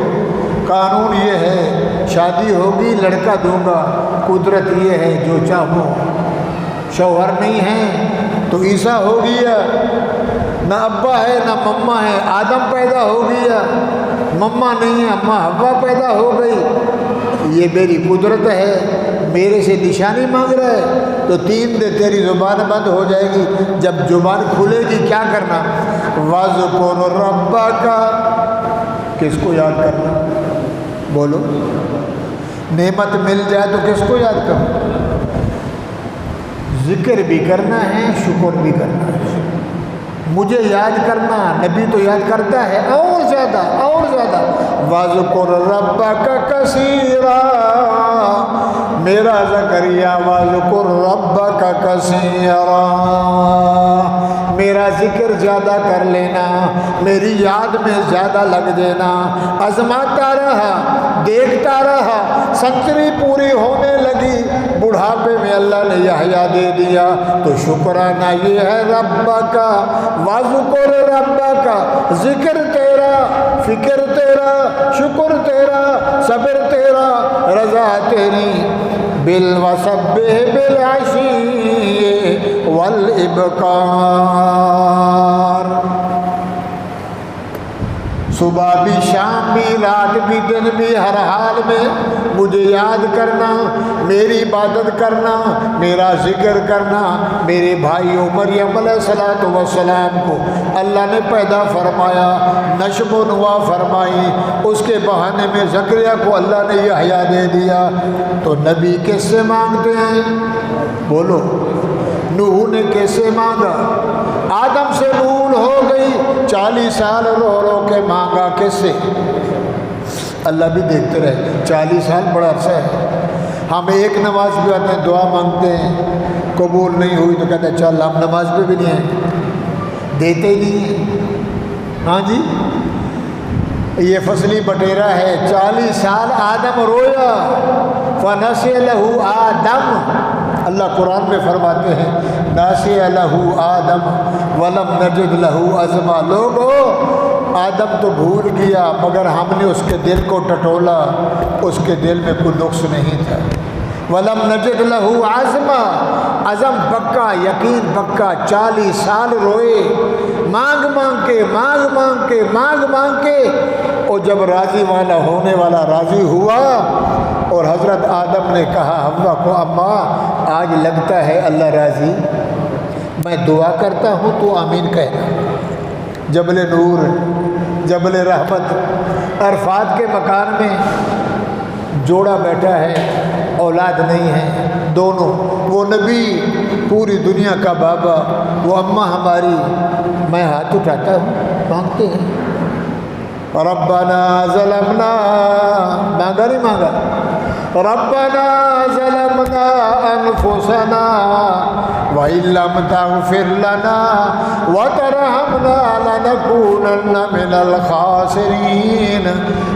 قانون یہ ہے، شادی ہوگی لڑکا دوں گا، قدرت یہ ہے جو چاہوں، شوہر نہیں ہے تو عیسیٰ ہو گیا، نہ ابا ہے نہ مما ہے، آدم پیدا ہو گیا، مما نہیں ہے اماں حوا پیدا ہو گئی، یہ میری قدرت ہے، میرے سے نشانی مانگ رہا ہے تو 3 دن تیری زبان بند ہو جائے گی۔ جب زبان کھلے گی کیا کرنا؟ وَاذْكُرْ رَبَّكَ، کس کو یاد کرنا؟ بولو، نعمت مل جائے تو کس کو یاد کرنا؟ ذکر بھی کرنا ہے، شکر بھی کرنا ہے۔ مجھے یاد کرنا، نبی تو یاد کرتا ہے اور زیادہ اور زیادہ۔ وَاذْكُرْ رَبَّكَ كَثِيرًا، میرا زکریا وَاذْكُرْ رَبَّكَ كَثِيرًا، میرا ذکر زیادہ کر لینا، میری یاد میں زیادہ لگ دینا۔ آزماتا رہا، دیکھتا رہا، سنچری پوری ہونے لگی، بڑھاپے میں اللہ نے یحییٰ دے دیا، تو شکرانہ یہ ہے رب کا، وَاذْكُرْ رَبَّكَ، ذکر تیرا، فکر تیرا، شکر تیرا، صبر تیرا، رضا تیری۔ وَسَبِّحْ بِالْعَشِيِّ وَالْإِبْكَارِ، صبح بھی، شام بھی، رات بھی، دن بھی، ہر حال میں مجھے یاد کرنا، میری عبادت کرنا، میرا ذکر کرنا۔ میرے بھائیوں، مریم علیہ السلام کو اللہ نے پیدا فرمایا، نشو و نما فرمائی، اس کے بہانے میں زکریا کو اللہ نے یحییٰ دے دیا۔ تو نبی کس سے مانگتے ہیں؟ بولو، نوح نے کیسے مانگا؟ آدم سے بھول ہو گئی، 40 سال رو رو کے مانگا کس سے؟ اللہ بھی دیکھتے رہے، 40 سال بڑا عرصہ ہے۔ ہم ایک نماز بھی آتے ہیں، دعا مانگتے ہیں، قبول نہیں ہوئی تو کہتے ہیں چل ہم نماز پہ بھی نہیں ہیں، دیتے ہی نہیں ہیں۔ ہاں جی، یہ فصلی بٹیرا ہے۔ 40 سال آدم رویا، فَنَسِيَ لَهُ آدم، اللہ قرآن میں فرماتے ہیں نَسِيَ لَهُ آدم وَلَمْ نَجِدْ لَهُ عَزْمًا۔ لوگو، آدم تو بھول گیا مگر ہم نے اس کے دل کو ٹٹولا، اس کے دل میں کوئی نقص نہیں تھا۔ وَلَمْ نَجِدْ لَهُ عَزْمًا، عزم پکا، یقین پکا۔ 40 سال روئے، مانگ مانگ کے، مانگ مانگ کے، مانگ مانگ کے، اور جب راضی والا ہونے والا راضی ہوا، اور حضرت آدم نے کہا حوا کو، اماں آج لگتا ہے اللہ راضی، میں دعا کرتا ہوں تو آمین کہنا۔ جبل نور، جبل رحمت، عرفات کے مکان میں جوڑا بیٹھا ہے، اولاد نہیں ہے، دونوں، وہ نبی پوری دنیا کا بابا، وہ اماں ہماری، میں ہاتھ اٹھاتا ہوں، مانگتے ہیں ربنا ظلمنا، مانگا نہیں مانگا، ربنا ظلمنا انفسنا وَإِن لَّمْ تَغْفِرْ لَنَا وَتَرْحَمْنَا لَنَكُونَنَّ مِنَ الْخَاسِرِينَ۔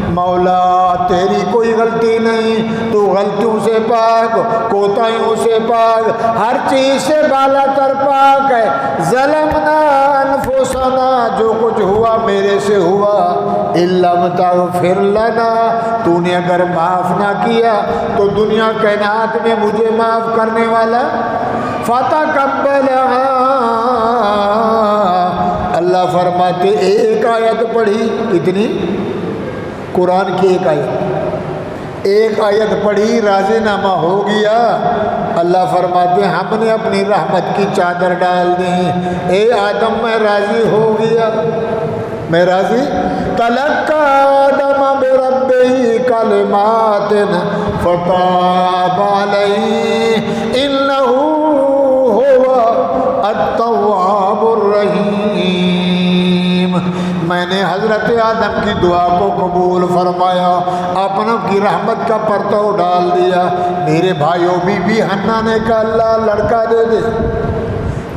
مولا تیری کوئی غلطی نہیں، تو غلطیوں سے پاک، کوتاہیوں سے پاک، ہر چیز سے بالا تر پاک ہے۔ ظلمنا انفسنا، جو کچھ ہوا میرے سے ہوا، إِن لَّمْ تَغْفِرْ لَنَا، تو نے اگر معاف نہ کیا تو دنیا کائنات میں مجھے معاف کرنے والا فَتَقَبَّلَهَا۔ اللہ فرماتے ایک آیت پڑھی، کتنی؟ قرآن کی ایک آیت پڑھی، راضی نامہ ہو گیا۔ اللہ فرماتے ہم نے اپنی رحمت کی چادر ڈال دی، اے آدم میں راضی ہو گیا، میں راضی۔ تلقى آدم بربه کلمات فتاب علیہ انہ هو التواب الرحیم۔ میں نے حضرت آدم کی دعا کو قبول فرمایا، اپنوں کی رحمت کا پرتو ڈال دیا۔ میرے بھائیوں، بی بی حنا نے کہا اللہ لڑکا دے دے،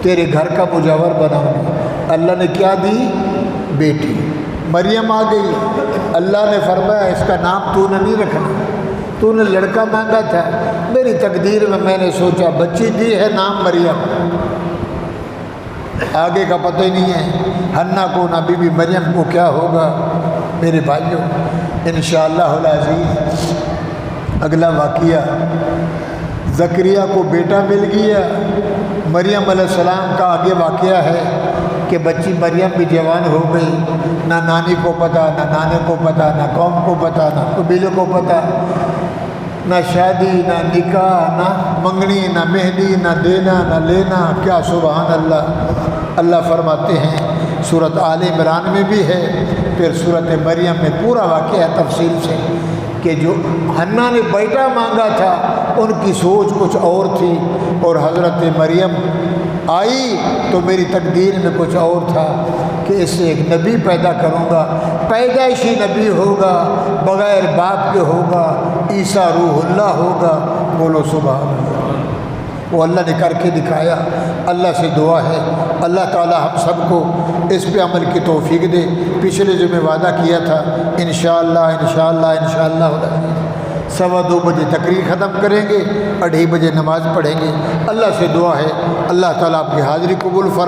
تیرے گھر کا مجاور بناؤں گی۔ اللہ نے کیا دی؟ بیٹی۔ مریم آ گئی، اللہ نے فرمایا اس کا نام تو نے نہیں رکھنا، تو نے لڑکا مانگا تھا، میری تقدیر میں نے سوچا بچی دی ہے، نام مریم۔ آگے کا پتہ ہی نہیں ہے حنا کو نہ بی بی مریم کو کیا ہوگا۔ میرے بھائیوں، انشاءاللہ العزیز اگلا واقعہ، زکریا کو بیٹا مل گیا۔ مریم علیہ السلام کا آگے واقعہ ہے کہ بچی مریم بھی جوان ہو گئی، نہ نانی کو پتہ، نہ نانے کو پتہ، نہ قوم کو پتہ، نہ قبیلے کو پتہ، نہ شادی، نہ نکاح، نہ منگنی، نہ مہندی، نہ دینا، نہ لینا۔ کیا سبحان اللہ۔ اللہ فرماتے ہیں صورت آل عمران میں بھی ہے، پھر صورت مریم میں پورا واقعہ تفصیل سے کہ جو حنا نے بیٹا مانگا تھا ان کی سوچ کچھ اور تھی، اور حضرت مریم آئی تو میری تقدیر میں کچھ اور تھا کہ اس سے ایک نبی پیدا کروں گا، پیدائشی نبی ہوگا، بغیر باپ کے ہوگا، عیسیٰ روح اللہ ہوگا۔ بولو سبحان اللہ۔ وہ اللہ نے کر کے دکھایا۔ اللہ سے دعا ہے اللہ تعالی ہم سب کو اس پہ عمل کی توفیق دے۔ پچھلے جو میں وعدہ کیا تھا انشاءاللہ 2:15 بجے تقریر ختم کریں گے، 2:30 بجے نماز پڑھیں گے۔ اللہ سے دعا ہے اللہ تعالیٰ آپ کی حاضری قبول فرمائے۔